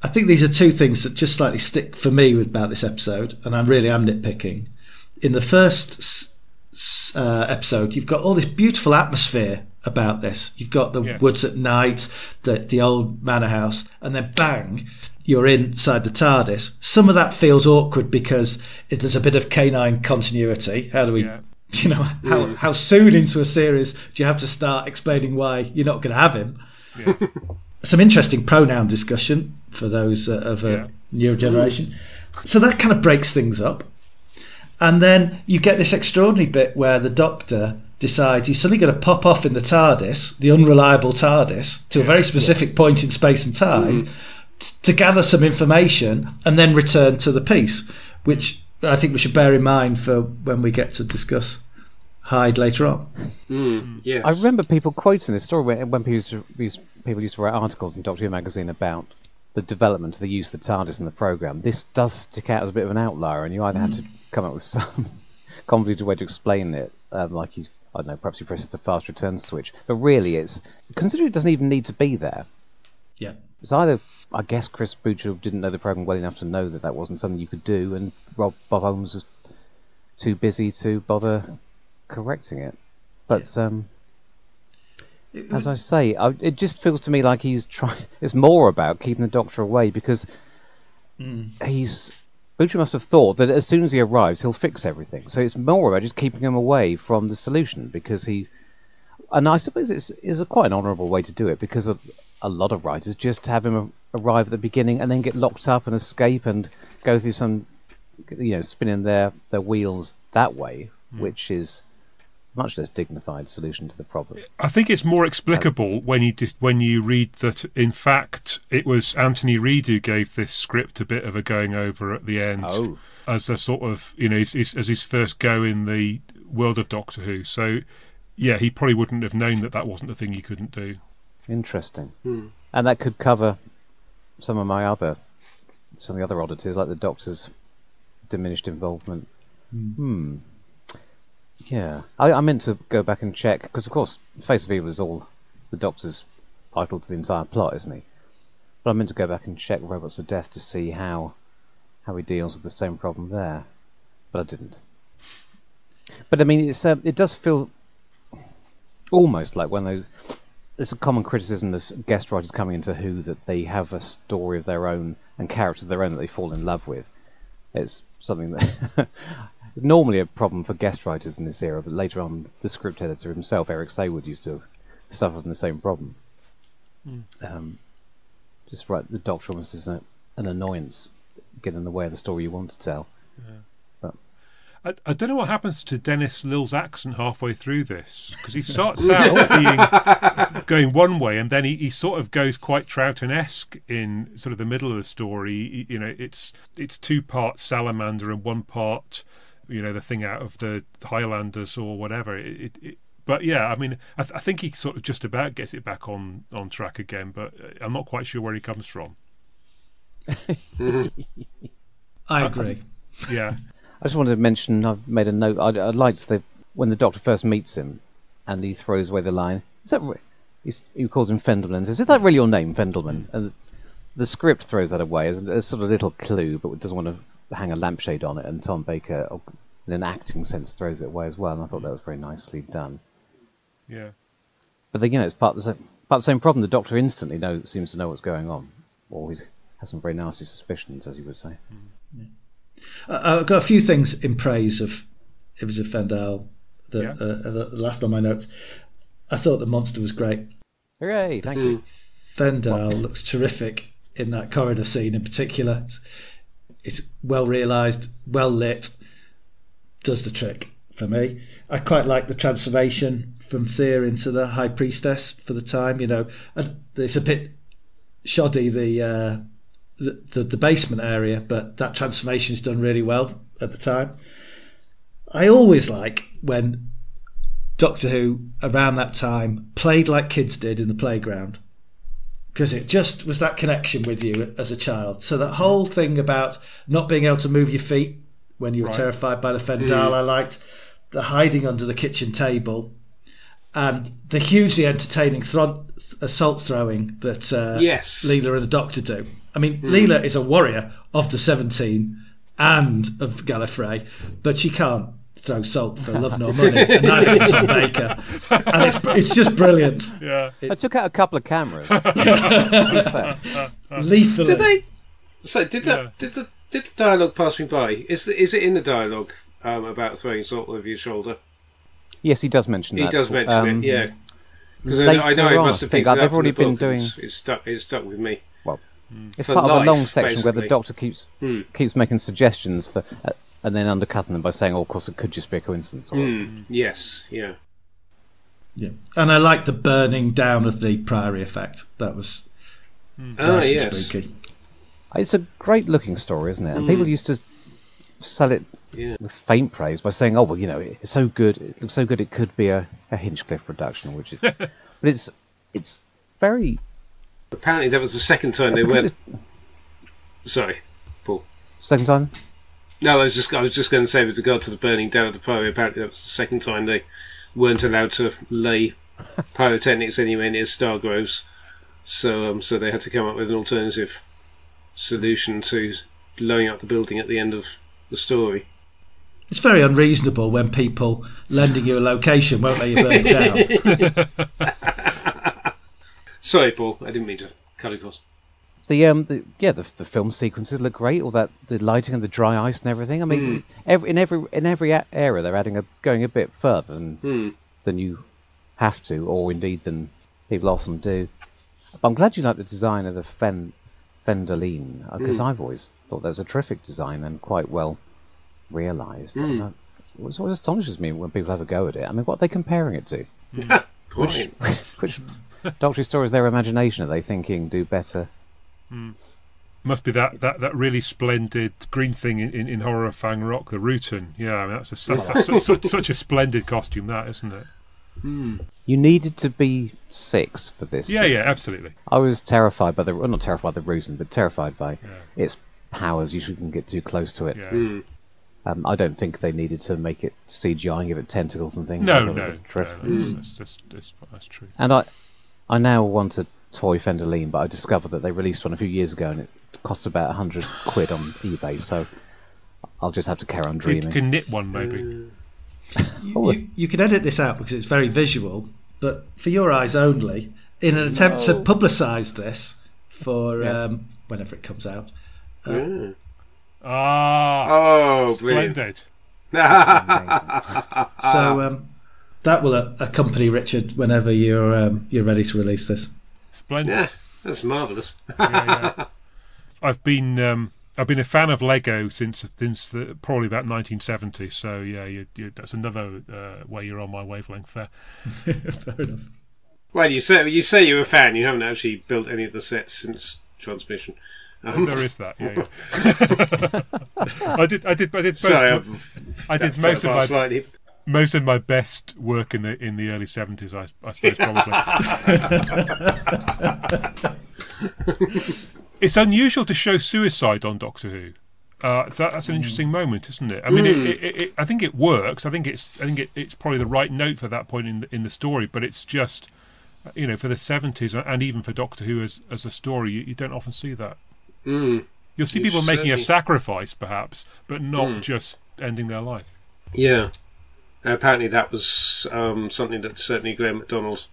I think these are two things that just slightly stick for me about this episode, and I really am nitpicking. In the first episode, you've got all this beautiful atmosphere about this. You've got the woods at night, the old manor house, and then bang, you're inside the TARDIS. Some of that feels awkward because there's a bit of canine continuity. How do we... how soon into a series do you have to start explaining why you're not going to have him? Yeah. Some interesting pronoun discussion for those of a newer generation. So that kind of breaks things up. And then you get this extraordinary bit where the Doctor decides he's suddenly going to pop off in the TARDIS, the unreliable TARDIS, to a very specific point in space and time to gather some information and then return to the piece, which I think we should bear in mind for when we get to discuss Hyde later on. Yes. I remember people quoting this story when people used to write articles in Doctor Who magazine about the development of the use of the TARDIS in the programme. This does stick out as a bit of an outlier, and you either have to come up with some convoluted way to explain it, like he's, I don't know, perhaps he presses the fast return switch. But really, it's considering it doesn't even need to be there. Yeah, it's either, I guess, Chris Boucher didn't know the programme well enough to know that wasn't something you could do, and Bob Holmes was too busy to bother correcting it. But as I say, it just feels to me like he's trying. It's more about keeping the Doctor away because Boucher must have thought that as soon as he arrives, he'll fix everything. So it's more about just keeping him away from the solution because and I suppose it's quite an honourable way to do it because a lot of writers just have him arrive at the beginning and then get locked up and escape and go through some, spinning their wheels that way, which is much less dignified solution to the problem. I think it's more explicable when you read that, in fact, it was Anthony Reid who gave this script a bit of a going over at the end as a sort of, as his first go in the world of Doctor Who. So, yeah, he probably wouldn't have known that wasn't the thing he couldn't do. Interesting. And that could cover some of the other oddities, like the Doctor's diminished involvement. Yeah, I meant to go back and check, because of course Face of Evil is all the Doctor's vital to the entire plot, isn't he? But I meant to go back and check Robots of Death to see how he deals with the same problem there, but I didn't. But I mean, it does feel almost like it's a common criticism of guest writers coming into Who that they have a story of their own and characters of their own that they fall in love with. It's something that is normally a problem for guest writers in this era, but later on the script editor himself, Eric Saywood, used to suffer from the same problem. Just write the Doctor almost as an annoyance, get in the way of the story you want to tell. But I don't know what happens to Dennis Lil's accent halfway through this, because he starts out going one way, and then he sort of goes quite Troughton-esque in sort of the middle of the story. It's 2 parts Salamander and 1 part, the thing out of the Highlanders or whatever. But yeah, I mean, I think he sort of just about gets it back on track again, but I'm not quite sure where he comes from. I agree. Yeah. I just wanted to mention, I've made a note, I liked when the Doctor first meets him and he throws away the line, he calls him Fendahl and says, "Is that really your name, Fendelman?" And the script throws that away as a sort of little clue, but doesn't want to hang a lampshade on it, and Tom Baker, in an acting sense, throws it away as well, and I thought that was very nicely done. Yeah. But then, it's part of the same problem. The Doctor instantly seems to know what's going on, or he has some very nasty suspicions, as you would say. Yeah. I've got a few things in praise of Images of Fendahl. The last on my notes. I thought the monster was great. Hooray! Thank you. Fendahl looks terrific in that corridor scene in particular. It's well realised, well lit, does the trick for me. I quite like the transformation from Thea into the High Priestess for the time, and it's a bit shoddy, the basement area, but that transformation is done really well at the time. I always like when Doctor Who around that time played like kids did in the playground, because it just was that connection with you as a child. So that whole thing about not being able to move your feet when you were terrified by the Fendahl, I liked the hiding under the kitchen table and the hugely entertaining assault throwing that Leela and the Doctor do. I mean, Leela is a warrior of the 17 and of Gallifrey, but she can't throw salt for love nor money, and neither can Tom Baker. And it's just brilliant. Yeah, I took out a couple of cameras. Lethally. Did the dialogue pass me by? Is it in the dialogue about throwing salt over your shoulder? Yes, he does mention that. He does mention it, yeah. Because I know it must have picked it they've up from already the book. been doing. It's stuck with me. Well, it's For part of a long life, section where the basically. Doctor keeps making suggestions for, and then undercutting them by saying, "Oh, of course, it could just be a coincidence." Yes, yeah. Yeah, and I like the burning down of the Priory effect. That was nice and spooky. It's a great looking story, isn't it? And people used to sell it with faint praise by saying, "Oh, well, it's so good. It looks so good. It could be a Hinchcliffe production," which is, but it's very. Apparently, that was the second time they went. Sorry, Paul. Second time. No, I was just going to say with regard to the burning down of the Priory. Apparently, that was the second time they weren't allowed to lay pyrotechnics anywhere near Stargroves, so they had to come up with an alternative solution to blowing up the building at the end of the story. It's very unreasonable when people lending you a location won't let you burn it down. Sorry, Paul. I didn't mean to cut across. The film sequences look great. All that, the lighting and the dry ice and everything. I mean, in every era they're going a bit further than you have to, or indeed than people often do. But I'm glad you like the design of the Fendahl, because I've always thought that was a terrific design and quite well realised. It always astonishes me when people have a go at it. I mean, what are they comparing it to? Which Doctor stories, their imagination, are they thinking do better? Must be that really splendid green thing in Horror of Fang Rock, the Rutan. Yeah, I mean, that's such a splendid costume, that, isn't it? You needed to be 6 for this. Yeah, absolutely. I was terrified by not terrified by the Rutan, but terrified by its powers. You shouldn't get too close to it. Yeah. I don't think they needed to make it CGI and give it tentacles and things. No, that's true. And I now want a toy Fendahl, but I discovered that they released one a few years ago and it costs about £100 on eBay, so I'll just have to carry on dreaming. You can knit one, maybe. You can edit this out because it's very visual, but for your eyes only, in an attempt to publicise this for whenever it comes out. Splendid. So that will accompany Richard whenever you're ready to release this. Splendid. Yeah, that's marvellous. I've been a fan of Lego since probably about 1970. So that's another way you're on my wavelength there. Fair enough. Well, you say you're a fan. You haven't actually built any of the sets since transmission. There is that. Yeah. I did most of my best work in the early 70s. I suppose probably. It's unusual to show suicide on Doctor Who. So that's an interesting moment, isn't it? I mean, I think it works. I think it's probably the right note for that point in the story. But it's just, for the 70s and even for Doctor Who as a story, you don't often see that. You'll see people making a sacrifice, perhaps, but not just ending their life. Yeah. Apparently that was something that certainly Graham MacDonald...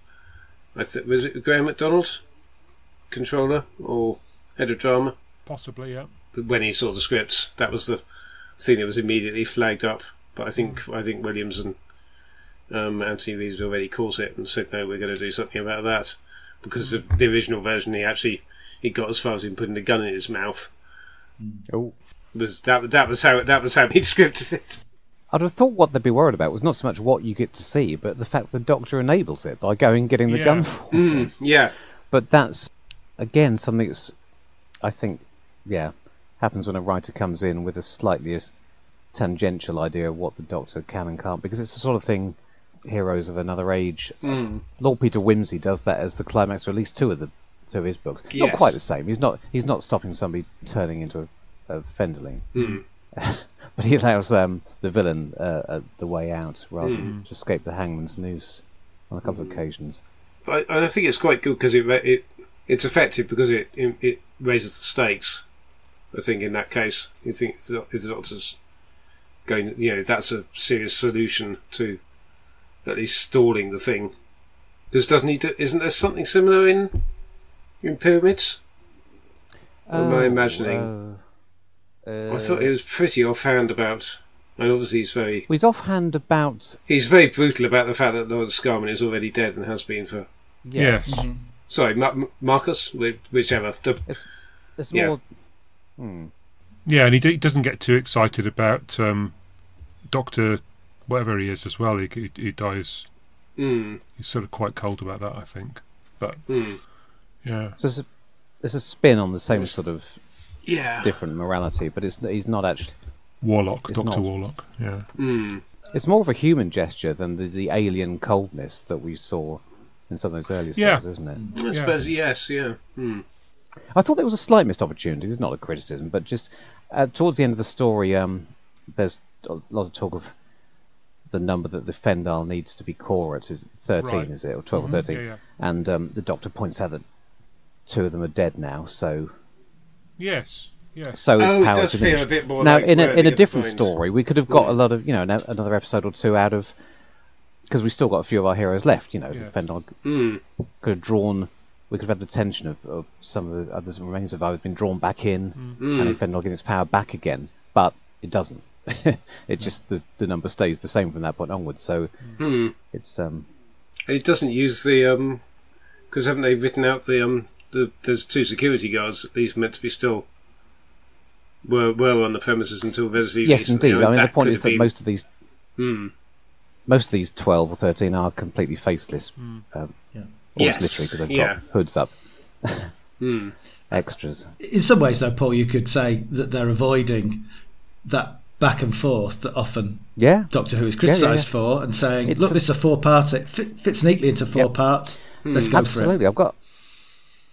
was it Graham MacDonald? Controller or head of drama? Possibly, yeah. But when he saw the scripts, that was the thing that was immediately flagged up. But I think Williams and Anthony Reeves already caught it and said, no, we're going to do something about that. because of the original version, he got as far as him putting the gun in his mouth. Oh, That was how he scripted it. I'd have thought what they'd be worried about was not so much what you get to see, but the fact the Doctor enables it by going and getting the gun for him. Yeah. But that's, again, something that's, I think, happens when a writer comes in with a slightly tangential idea of what the Doctor can and can't, because it's the sort of thing Heroes of Another Age. Lord Peter Wimsey does that as the climax, or at least two of his books. Yes. Not quite the same. He's not stopping somebody turning into a Fendahl. But he allows the villain the way out rather than to escape the hangman's noose on a couple of occasions. And I think it's quite good because it's effective because it raises the stakes. I think in that case, you think if the Doctor's going, that's a serious solution to at least stalling the thing. Because isn't there something similar in Pyramids? Or am I imagining? I thought he was pretty offhand about, and obviously he's offhand about. He's very brutal about the fact that Lord Scarman is already dead and has been for. Yes. Sorry, Marcus, whichever. It's more. Yeah, and he doesn't get too excited about Doctor, whatever he is as well. He dies. He's sort of quite cold about that, I think. But yeah, so there's a spin on the same sort of. Yeah. Different morality, but he's not actually Warlock, Doctor Warlock. Yeah. It's more of a human gesture than the alien coldness that we saw in some of those earlier stories, isn't it? I suppose, yes, yeah. I thought there was a slight missed opportunity. This is not a criticism, but just towards the end of the story, there's a lot of talk of the number that the Fendahl needs to be core at. Is 13, is it? Or 12 or 13? Yeah. And the Doctor points out that 2 of them are dead now, so... Yes. So his power it does diminished. feel a bit more now, like in a different Vines. story, we could have got a lot of, another episode or two out of, because we've still got a few of our heroes left. Fendahl could have drawn. We could have had the tension of some of the others remaining survivors being drawn back in, and if Fendahl getting its power back again, but it doesn't. It just the number stays the same from that point onwards. So it's And it doesn't use the because haven't they written out there's 2 security guards. These meant to be still were on the premises until relatively yes, recently. indeed. I mean, the point is that been... most of these 12 or 13 are completely faceless. Almost literally, because they've got hoods up. Extras. In some ways, though, Paul, you could say that they're avoiding that back and forth that often Doctor Who is criticised for, and saying, "Look, this is a 4-part. It fits neatly into 4 parts. Let's go Absolutely. for it."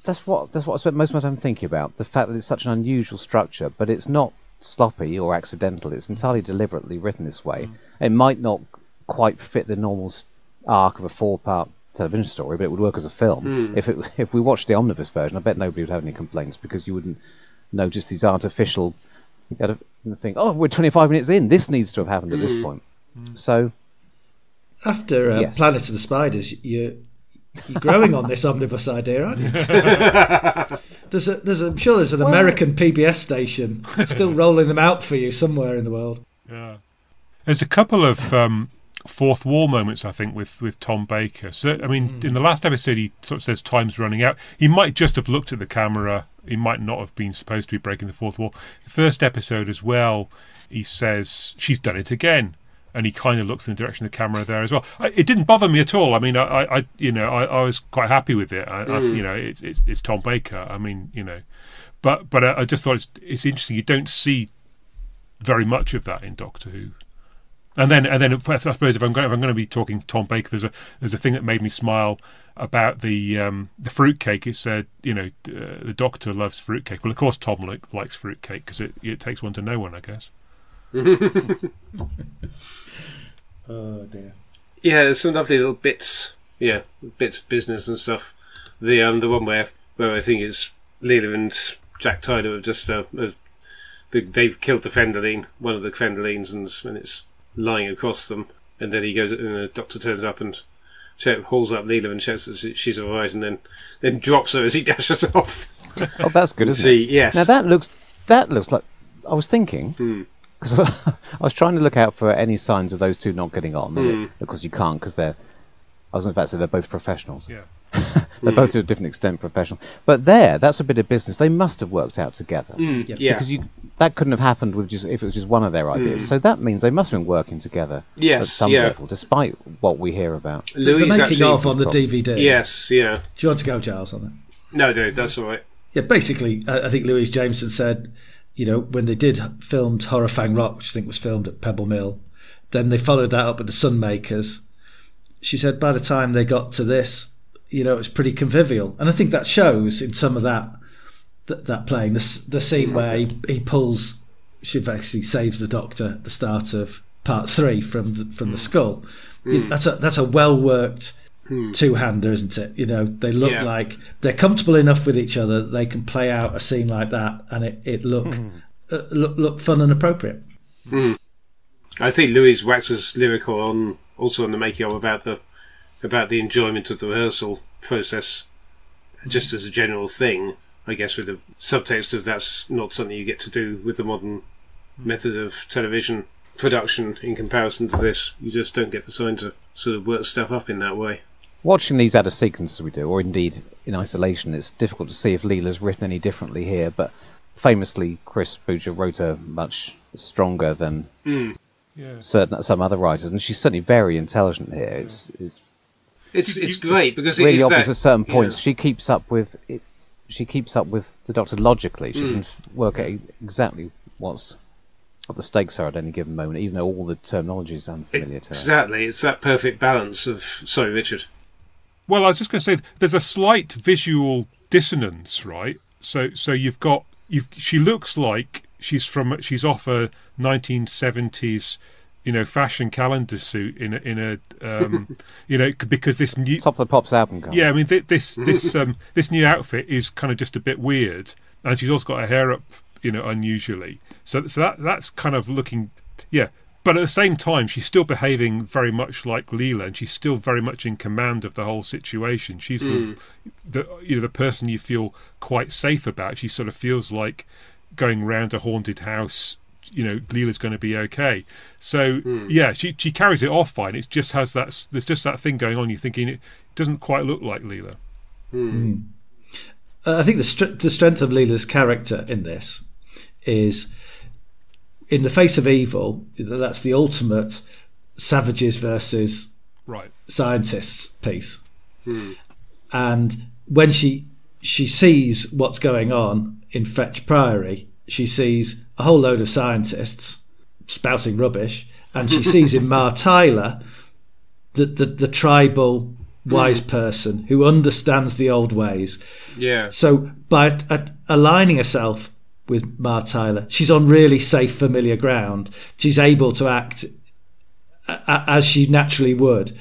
That's what I spent most of my time thinking about. The fact that it's such an unusual structure, but it's not sloppy or accidental. It's entirely deliberately written this way. It might not quite fit the normal arc of a 4-part television story, but it would work as a film. If we watched the omnibus version, I bet nobody would have any complaints, because you wouldn't notice these artificial. You think, oh, we're 25 minutes in. This needs to have happened at this point. So, after Planet of the Spiders, you're growing on this omnibus idea, aren't you? I'm sure there's an American PBS station still rolling them out for you somewhere in the world. Yeah, there's a couple of fourth wall moments, I think, with Tom Baker. So, I mean, in the last episode, he sort of says time's running out. He might just have looked at the camera. He might not have been supposed to be breaking the fourth wall. The first episode as well, he says she's done it again. And he kind of looks in the direction of the camera there as well. It didn't bother me at all. I mean, I was quite happy with it. It's Tom Baker. I mean, but I just thought it's interesting. You don't see very much of that in Doctor Who. And then I suppose if I'm going to be talking Tom Baker, there's a thing that made me smile about the fruitcake. It said, the Doctor loves fruitcake. Well, of course Tom likes fruitcake, because it takes one to know one, I guess. Oh dear. Yeah, there's some lovely little bits. Yeah, bits of business and stuff. The one where I think it's Leela and Jack Tyler have just they've killed the Fendahl, one of the Fendahls, and it's lying across them. And then he goes, and the Doctor turns up and hauls up Leela and checks that she's all right, and then drops her as he dashes off. Oh, that's good, isn't it? Yes. Now that looks like, I was thinking. Because I was trying to look out for any signs of those two not getting on. Of course, you can't, because I was about to say they're both professionals. Yeah. They're both to a different extent professional. But that's a bit of business. They must have worked out together. Yeah. Because that couldn't have happened with if it was just one of their ideas. So that means they must have been working together at some level, despite what we hear about. The making of on the DVD. Yes, yeah. Do you want to go, Giles, on that? No, dude, that's all right. Yeah, basically, I think Louise Jameson said, when they filmed Horror Fang Rock, which I think was filmed at Pebble Mill, then they followed that up with the Sunmakers. She said by the time they got to this, it was pretty convivial. And I think that shows in some of that playing, the scene where he pulls, she actually saves the Doctor at the start of part 3 from the skull. That's a well-worked two-hander, isn't it? They look like they're comfortable enough with each other that they can play out a scene like that, and it look fun and appropriate. I think Louise waxes lyrical on the making of about the enjoyment of the rehearsal process, just as a general thing. I guess with the subtext of that's not something you get to do with the modern method of television production in comparison to this. You just don't get the time to sort of work stuff up in that way. Watching these out of sequence as we do, or indeed in isolation, it's difficult to see if Leela's written any differently here, but famously Chris Boucher wrote her much stronger than some other writers, and she's certainly very intelligent here. It's great because really it's obvious that, at certain points. She keeps up with it. She keeps up with the Doctor logically. She can work out exactly what the stakes are at any given moment, even though all the terminology is unfamiliar to her. Exactly, it's that perfect balance of. Sorry, Richard. Well, I was just going to say there's a slight visual dissonance, right? So you've got she looks like she's off a 1970s fashion calendar suit in a because this new Top of the Pops album cover. Yeah, I mean this new outfit is kind of just a bit weird, and she's also got her hair up unusually. So that's kind of looking But at the same time, she's still behaving very much like Leela, and she's still very much in command of the whole situation. She's the person you feel quite safe about. She sort of feels like going round a haunted house. Leela's going to be okay. So she carries it off fine. It just has there's just that thing going on. You're thinking it doesn't quite look like Leela. I think the strength of Leela's character in this is, in the face of evil, that's the ultimate savages versus scientists piece. And when she sees what's going on in Fetch Priory, she sees a whole load of scientists spouting rubbish, and she sees in Ma Tyler the tribal wise person who understands the old ways. Yeah. So by aligning herself with Ma Tyler, she's on really safe, familiar ground. She's able to act as she naturally would,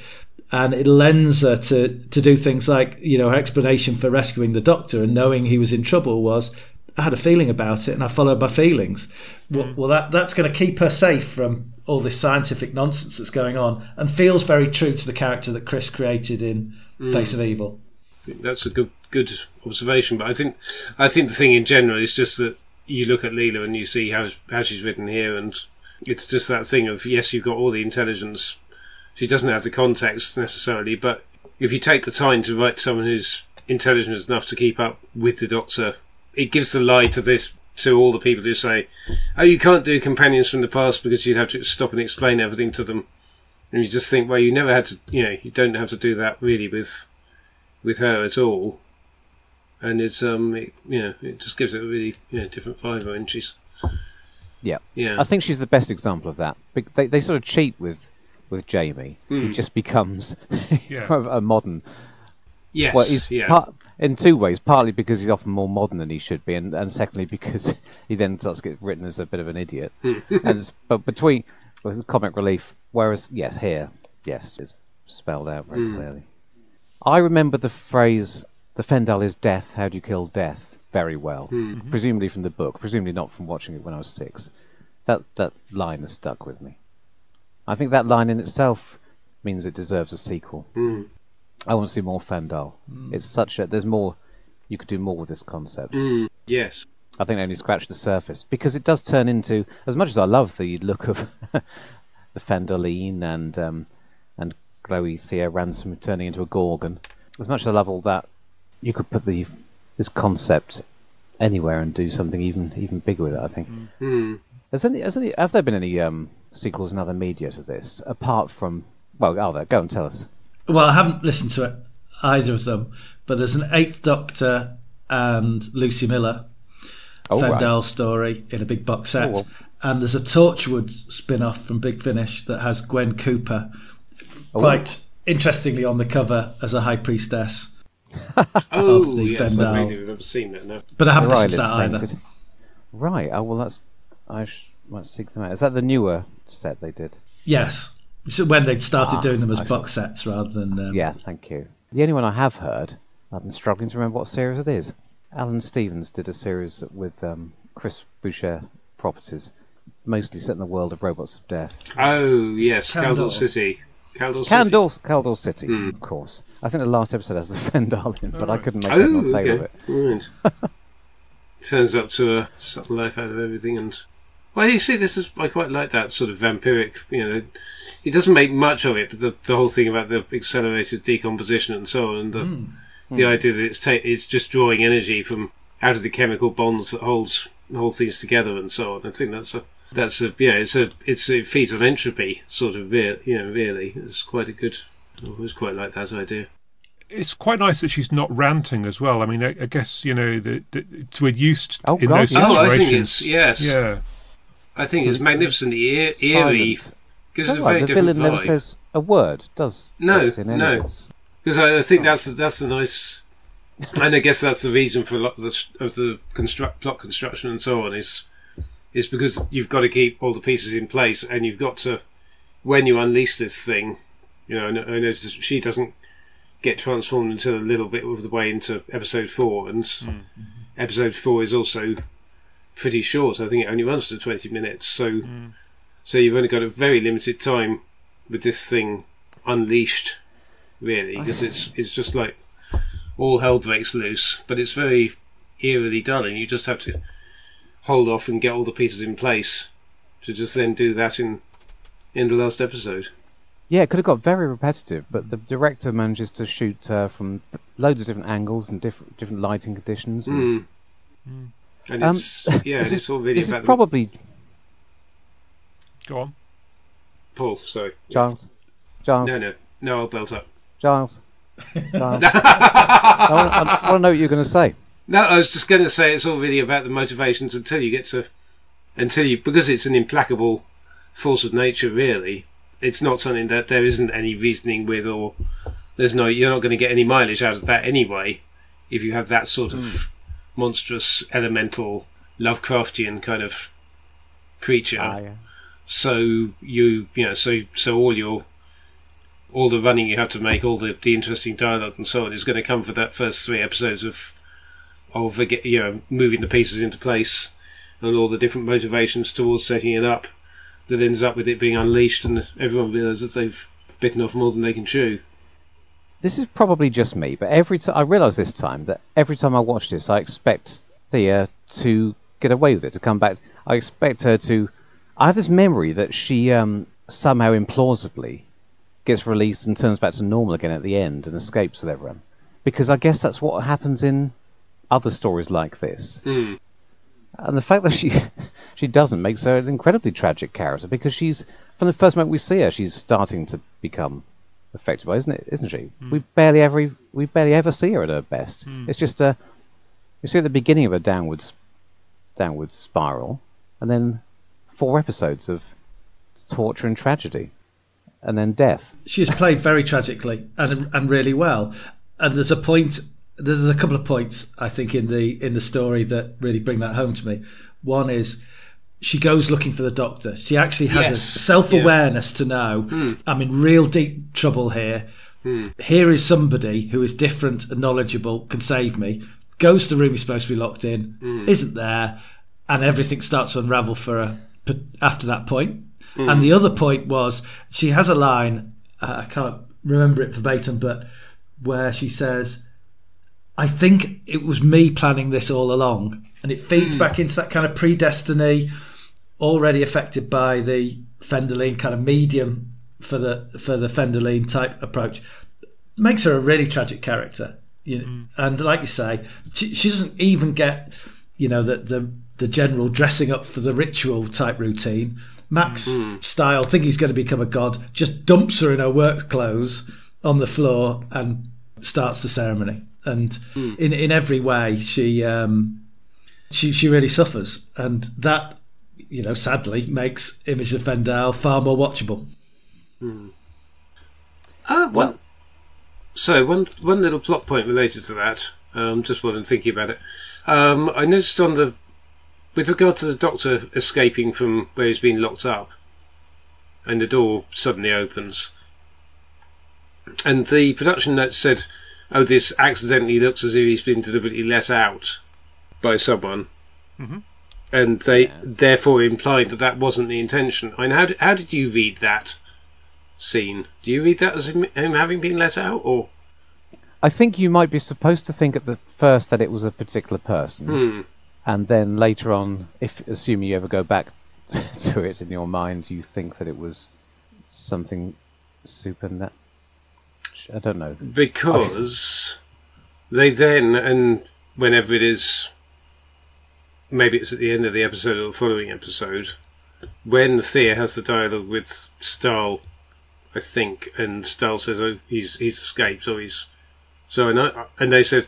and it lends her to do things like, her explanation for rescuing the Doctor and knowing he was in trouble was, I had a feeling about it and I followed my feelings. Well, that's going to keep her safe from all this scientific nonsense that's going on, and feels very true to the character that Chris created in Face of Evil. I think that's a good observation, but I think the thing in general is just that you look at Leela and you see how she's written here, and it's just that thing of, yes, you've got all the intelligence, she doesn't have the context necessarily, but if you take the time to write someone who's intelligent enough to keep up with the Doctor, it gives the lie to all the people who say, oh, you can't do companions from the past because you'd have to stop and explain everything to them. And you just think, well, you never had to, you don't have to do that really with her at all. And it's, it just gives it a really, different vibe when she's... Yeah. I think she's the best example of that. They sort of cheat with Jamie. He just becomes a modern... Yes, well, he's in two ways. Partly because he's often more modern than he should be, and secondly because he then starts to get written as a bit of an idiot. But between comic relief, whereas it's spelled out very clearly. I remember the phrase, "The Fendahl is death. How do you kill death?" very well. Presumably from the book, presumably not from watching it when I was 6. That line has stuck with me. I think that line in itself means it deserves a sequel. I want to see more Fendahl. It's there's more, you could do more with this concept. Yes. I think they only scratched the surface, because it does turn into, as much as I love the look of the Fendahline and Chloe Thea Ransom turning into a Gorgon, as much as I love all that, you could put this concept anywhere and do something even bigger with it, I think. Have there been any sequels in other media to this, apart from... Well, are there? Go and tell us. Well, I haven't listened to it, either of them, but there's an Eighth Doctor and Lucy Miller Fendahl story in a big box set. Oh, well. And there's a Torchwood spin-off from Big Finish that has Gwen Cooper, quite interestingly on the cover as a high priestess of the yes, Fendahl. I have never seen that, no. But I haven't listened to Right, that it's either. painted. Right, well, that's... I might seek them out. Is that the newer set they did? Yes. So when they'd started doing them as I box sets rather than... Yeah, thank you. The only one I have heard, I've been struggling to remember what series it is. Alan Stevens did a series with Chris Boucher Properties, mostly set in the world of Robots of Death. Oh, yes, Caldor City. Caldor City, of course. I think the last episode has the Fendahl in, but I couldn't make head nor tail of it. Right. Turns up to a subtle life out of everything, and... Well, you see, I quite like that sort of vampiric, it doesn't make much of it, but the whole thing about the accelerated decomposition and so on, and the idea that it's just drawing energy from out of the chemical bonds that hold things together and so on. I think it feeds on entropy, sort of. Really, it's quite a good. I always quite like that idea. It's quite nice that she's not ranting as well. I mean, I guess we're used Oh, in God, those yeah. situations. I think it's Yeah. I think it's magnificently eerie. Gives it a very the different villain never vibe. says a word, does No, it, in any no. of this? Because I think that's the nice, and I guess that's the reason for a lot of the plot construction and so on is because you've got to keep all the pieces in place, and you've got to, when you unleash this thing, I notice she doesn't get transformed until a little bit of the way into episode 4, and episode 4 is also pretty short. I think it only runs to 20 minutes, so you've only got a very limited time with this thing unleashed, really, because it's just like all hell breaks loose, but it's very eerily done, and you just have to hold off and get all the pieces in place to just then do that in the last episode. Yeah, it could have got very repetitive, but the director manages to shoot from loads of different angles and different lighting conditions. And, And it's all really this about is probably Go on. Paul. Sorry, Giles. no, I'll belt up. Giles. I want to know what you're going to say. No, I was just going to say it's all really about the motivations until you because it's an implacable force of nature. Really, it's not something that there isn't any reasoning with, or you're not going to get any mileage out of that anyway. If you have that sort of monstrous, elemental, Lovecraftian kind of creature, Yeah. so all the running you have to make, all the interesting dialogue and so on, is going to come for that first 3 episodes of moving the pieces into place and all the different motivations towards setting it up that ends up with it being unleashed and everyone realises they've bitten off more than they can chew. This is probably just me, but every time I realise this time that every time I watch this, I expect Thea to get away with it, to come back. I expect her to. I have this memory that she somehow implausibly gets released and turns back to normal again at the end and escapes with everyone, because I guess that's what happens in other stories like this. And the fact that she doesn't makes her an incredibly tragic character, because she's, from the first moment we see her, she's starting to become affected by, isn't she? We barely ever see her at her best. It's just you see at the beginning of a downward spiral, and then 4 episodes of torture and tragedy, and then death. She is played very tragically and really well. And there's a couple of points I think in the story that really bring that home to me. One is she goes looking for the doctor. She actually has a self-awareness to know I'm in real deep trouble here. Here is somebody who is different and knowledgeable, can save me. Goes to the room he's supposed to be locked in, isn't there, and everything starts to unravel for her after that point. And the other point was she has a line, I can't remember it verbatim, but where she says, I think it was me planning this all along. And it feeds back into that kind of predestiny, already affected by the Fendahl kind of medium for the Fendahl type approach. Makes her a really tragic character. And like you say, she doesn't even get, the general dressing up for the ritual type routine. Max Style, think he's going to become a god, just dumps her in her work clothes on the floor and starts the ceremony. And in every way, she really suffers, and that, sadly makes Image of Fendahl far more watchable. One little plot point related to that. Just while I'm thinking about it, I noticed with regard to the Doctor escaping from where he's been locked up, and the door suddenly opens, and the production note said, "Oh, this accidentally looks as if he's been deliberately let out by someone," and they therefore implied that wasn't the intention. I mean, how did you read that scene? Do you read that as him having been let out, or? I think you might be supposed to think at the first that it was a particular person, and then later on, assuming you ever go back to it in your mind, you think that it was something supernatural. I don't know. Because they then, and whenever it is, maybe it's at the end of the episode or the following episode, when Thea has the dialogue with Stahl, I think, and Stahl says, "Oh, he's escaped," or he's so, and they said,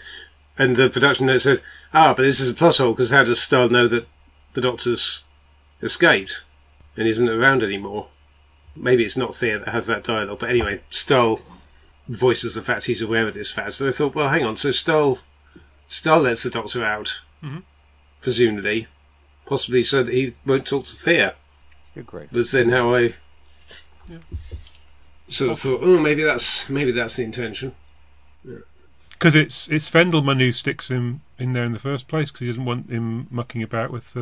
and the production note said, but this is a plot hole, because how does Stahl know that the Doctor's escaped and isn't around anymore? Maybe it's not Thea that has that dialogue, but anyway, Stahl voices the fact he's aware of this fact. So I thought, well, hang on, so Stahl lets the Doctor out, presumably, possibly so that he won't talk to Thea. Agreed. Was then how I sort of thought, maybe that's the intention. Because it's Fendelman who sticks him in there in the first place, because he doesn't want him mucking about with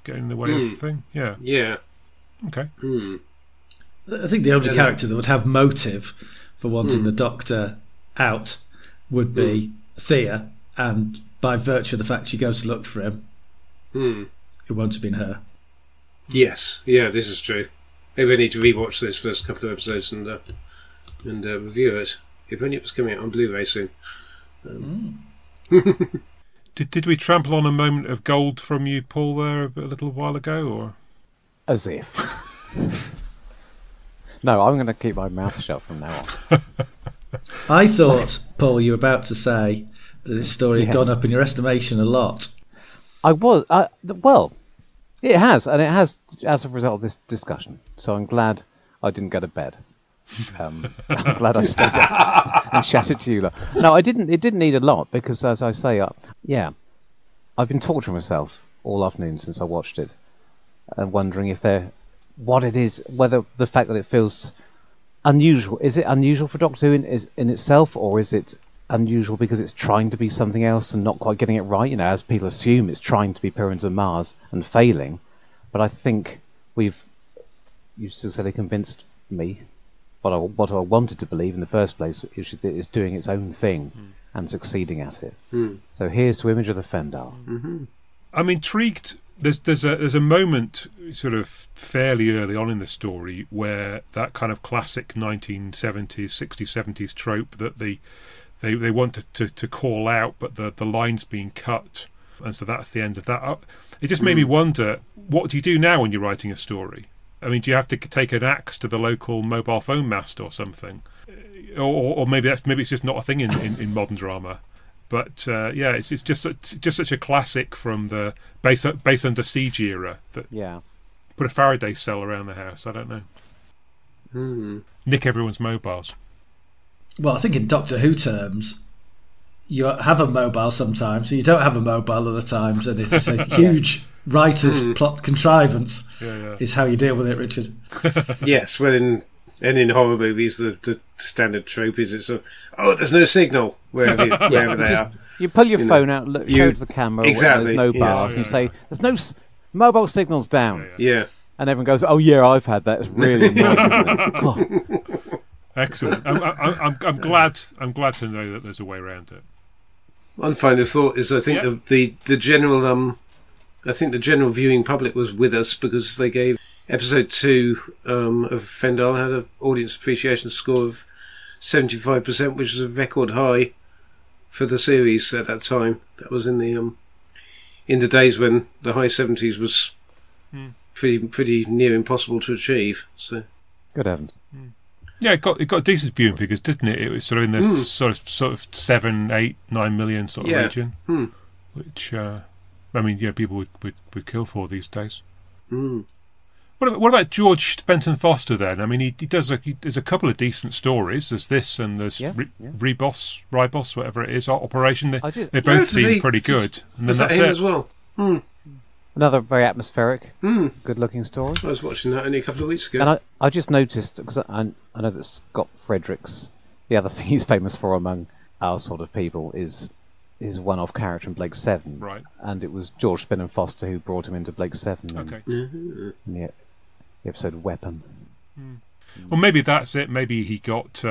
getting in the way of the thing. Yeah. Yeah. Okay. I think the only character that would have motive for wanting the Doctor out would be Thea, and by virtue of the fact she goes to look for him, it won't have been her. Yes. Yeah, this is true. Maybe I need to rewatch those first couple of episodes and review it. If only it was coming out on Blu-ray soon. Did we trample on a moment of gold from you, Paul, there a little while ago, or? As if. No, I'm going to keep my mouth shut from now on. I thought, Paul, you were about to say that this story had gone up in your estimation a lot. I was. Well, it has, and it has as a result of this discussion. So I'm glad I didn't go to bed. I'm glad I stayed up and chatted to you lot. No, I didn't. It didn't need a lot because, as I say, I've been torturing myself all afternoon since I watched it, and wondering what it is, whether the fact that it feels unusual. Is it unusual for Doctor Who in itself, or is it unusual because it's trying to be something else and not quite getting it right? As people assume it's trying to be Pyramids of Mars and failing. But I think you've successfully convinced me. What I wanted to believe in the first place is that it's doing its own thing and succeeding at it. So here's to Image of the Fendahl. I'm intrigued. There's a moment sort of fairly early on in the story where that kind of classic 1970s, 60s, 70s trope that they want to call out, but the line's being cut, and so that's the end of that. It just made me wonder, what do you do now when you're writing a story? I mean, do you have to take an axe to the local mobile phone mast or something, or maybe it's just not a thing in modern drama? But it's just such a classic from the base under siege era that put a Faraday cell around the house. I don't know. Nick everyone's mobiles. Well, I think in Doctor Who terms, you have a mobile sometimes, and you don't have a mobile other times, and it's a huge writer's plot contrivance. Is how you deal with it, Richard. Yes, well, in horror movies, the standard trope is there's no signal wherever they are. You pull your phone out, show it to the camera, exactly, there's no bars, and you say, "There's no mobile signals down." Yeah. And everyone goes, "Oh yeah, I've had that. It's really annoying." Isn't it? Excellent. I'm glad to know that there's a way around it. One final thought is, I think the general I think the general viewing public was with us because they gave episode 2 of Fendahl had an audience appreciation score of 75%, which was a record high for the series at that time. That was in the days when the high 70s was pretty near impossible to achieve. So Good heavens. Yeah, it got decent viewing figures, didn't it? It was sort of in the sort of 7, 8, 9 million sort of region, which I mean, yeah, people would kill for these days. What about George Benton Foster then? I mean, he does there's a couple of decent stories. There's this and there's Ribos, whatever it is, Operation. They both seem pretty good. And then that's him it as well. Another very atmospheric, good-looking story. I was watching that only a couple of weeks ago. And I just noticed, because I know that Scott Fredericks, the other thing he's famous for among our sort of people is his one-off character in Blake 7. Right. And it was George Benton Foster who brought him into Blake 7. Okay. In the episode Weapon. Well, maybe that's it. Maybe he got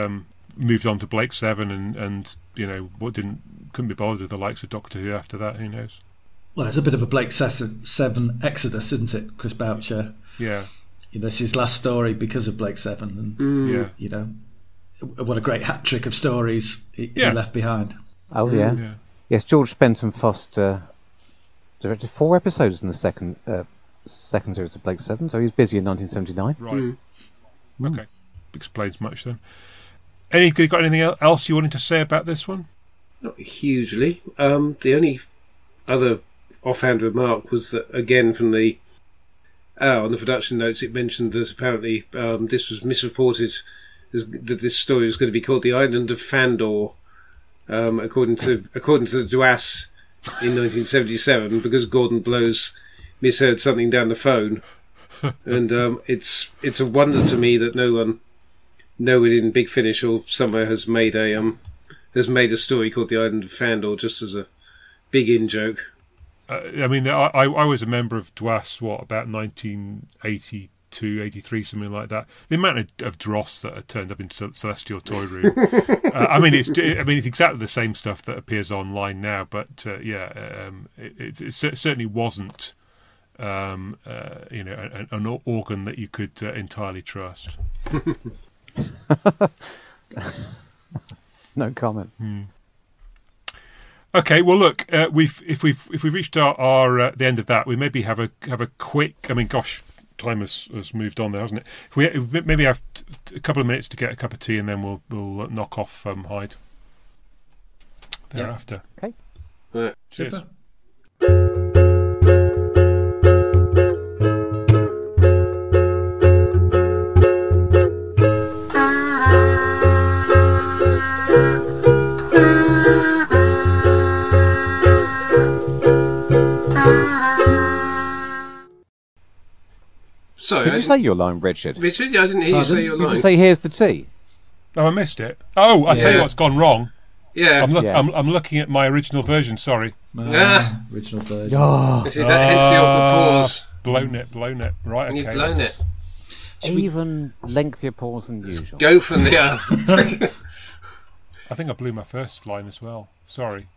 moved on to Blake 7 and you know, couldn't be bothered with the likes of Doctor Who after that. Who knows? Well, it's a bit of a Blake 7 exodus, isn't it? Chris Boucher. Yeah. You know, it's his last story because of Blake 7. And, you know, what a great hat trick of stories he left behind. Oh, yeah. Yes, George Benton Foster directed 4 episodes in the second series of Blake 7, so he was busy in 1979. Right. Okay. Explains much then. Got anything else you wanted to say about this one? Not hugely. The only other offhand remark was that, again, from the on the production notes, it mentioned that apparently this was misreported that this story was going to be called The Island of Fendahl, according to the DWAS in 1977, because Gordon Blows misheard something down the phone, and it's a wonder to me that no one in Big Finish or somewhere has made a story called The Island of Fendahl just as a big in joke. I mean, I was a member of DWAS, about 1982, 83, something like that. The amount of dross that had turned up in Celestial Toy Room. I mean, it's exactly the same stuff that appears online now, but it certainly wasn't, you know, an organ that you could entirely trust. No comment. Okay, well, look, if we've reached our the end of that, we maybe have a quick. I mean, gosh, time has moved on there, hasn't it? If we maybe have a couple of minutes to get a cup of tea, and then we'll knock off Hyde thereafter. Okay. Right. Cheers. Super. Sorry, Did you say your line, Richard? Richard, I didn't hear you say your You line. didn't say here's the tea. Oh, I missed it. Oh, I tell you what's gone wrong. Yeah. I'm looking at my original version. Sorry. Original version. Hence the awkward pause. Blown it. Right. Okay. You've blown it. Even lengthier pause than usual. Go from the. I think I blew my first line as well. Sorry.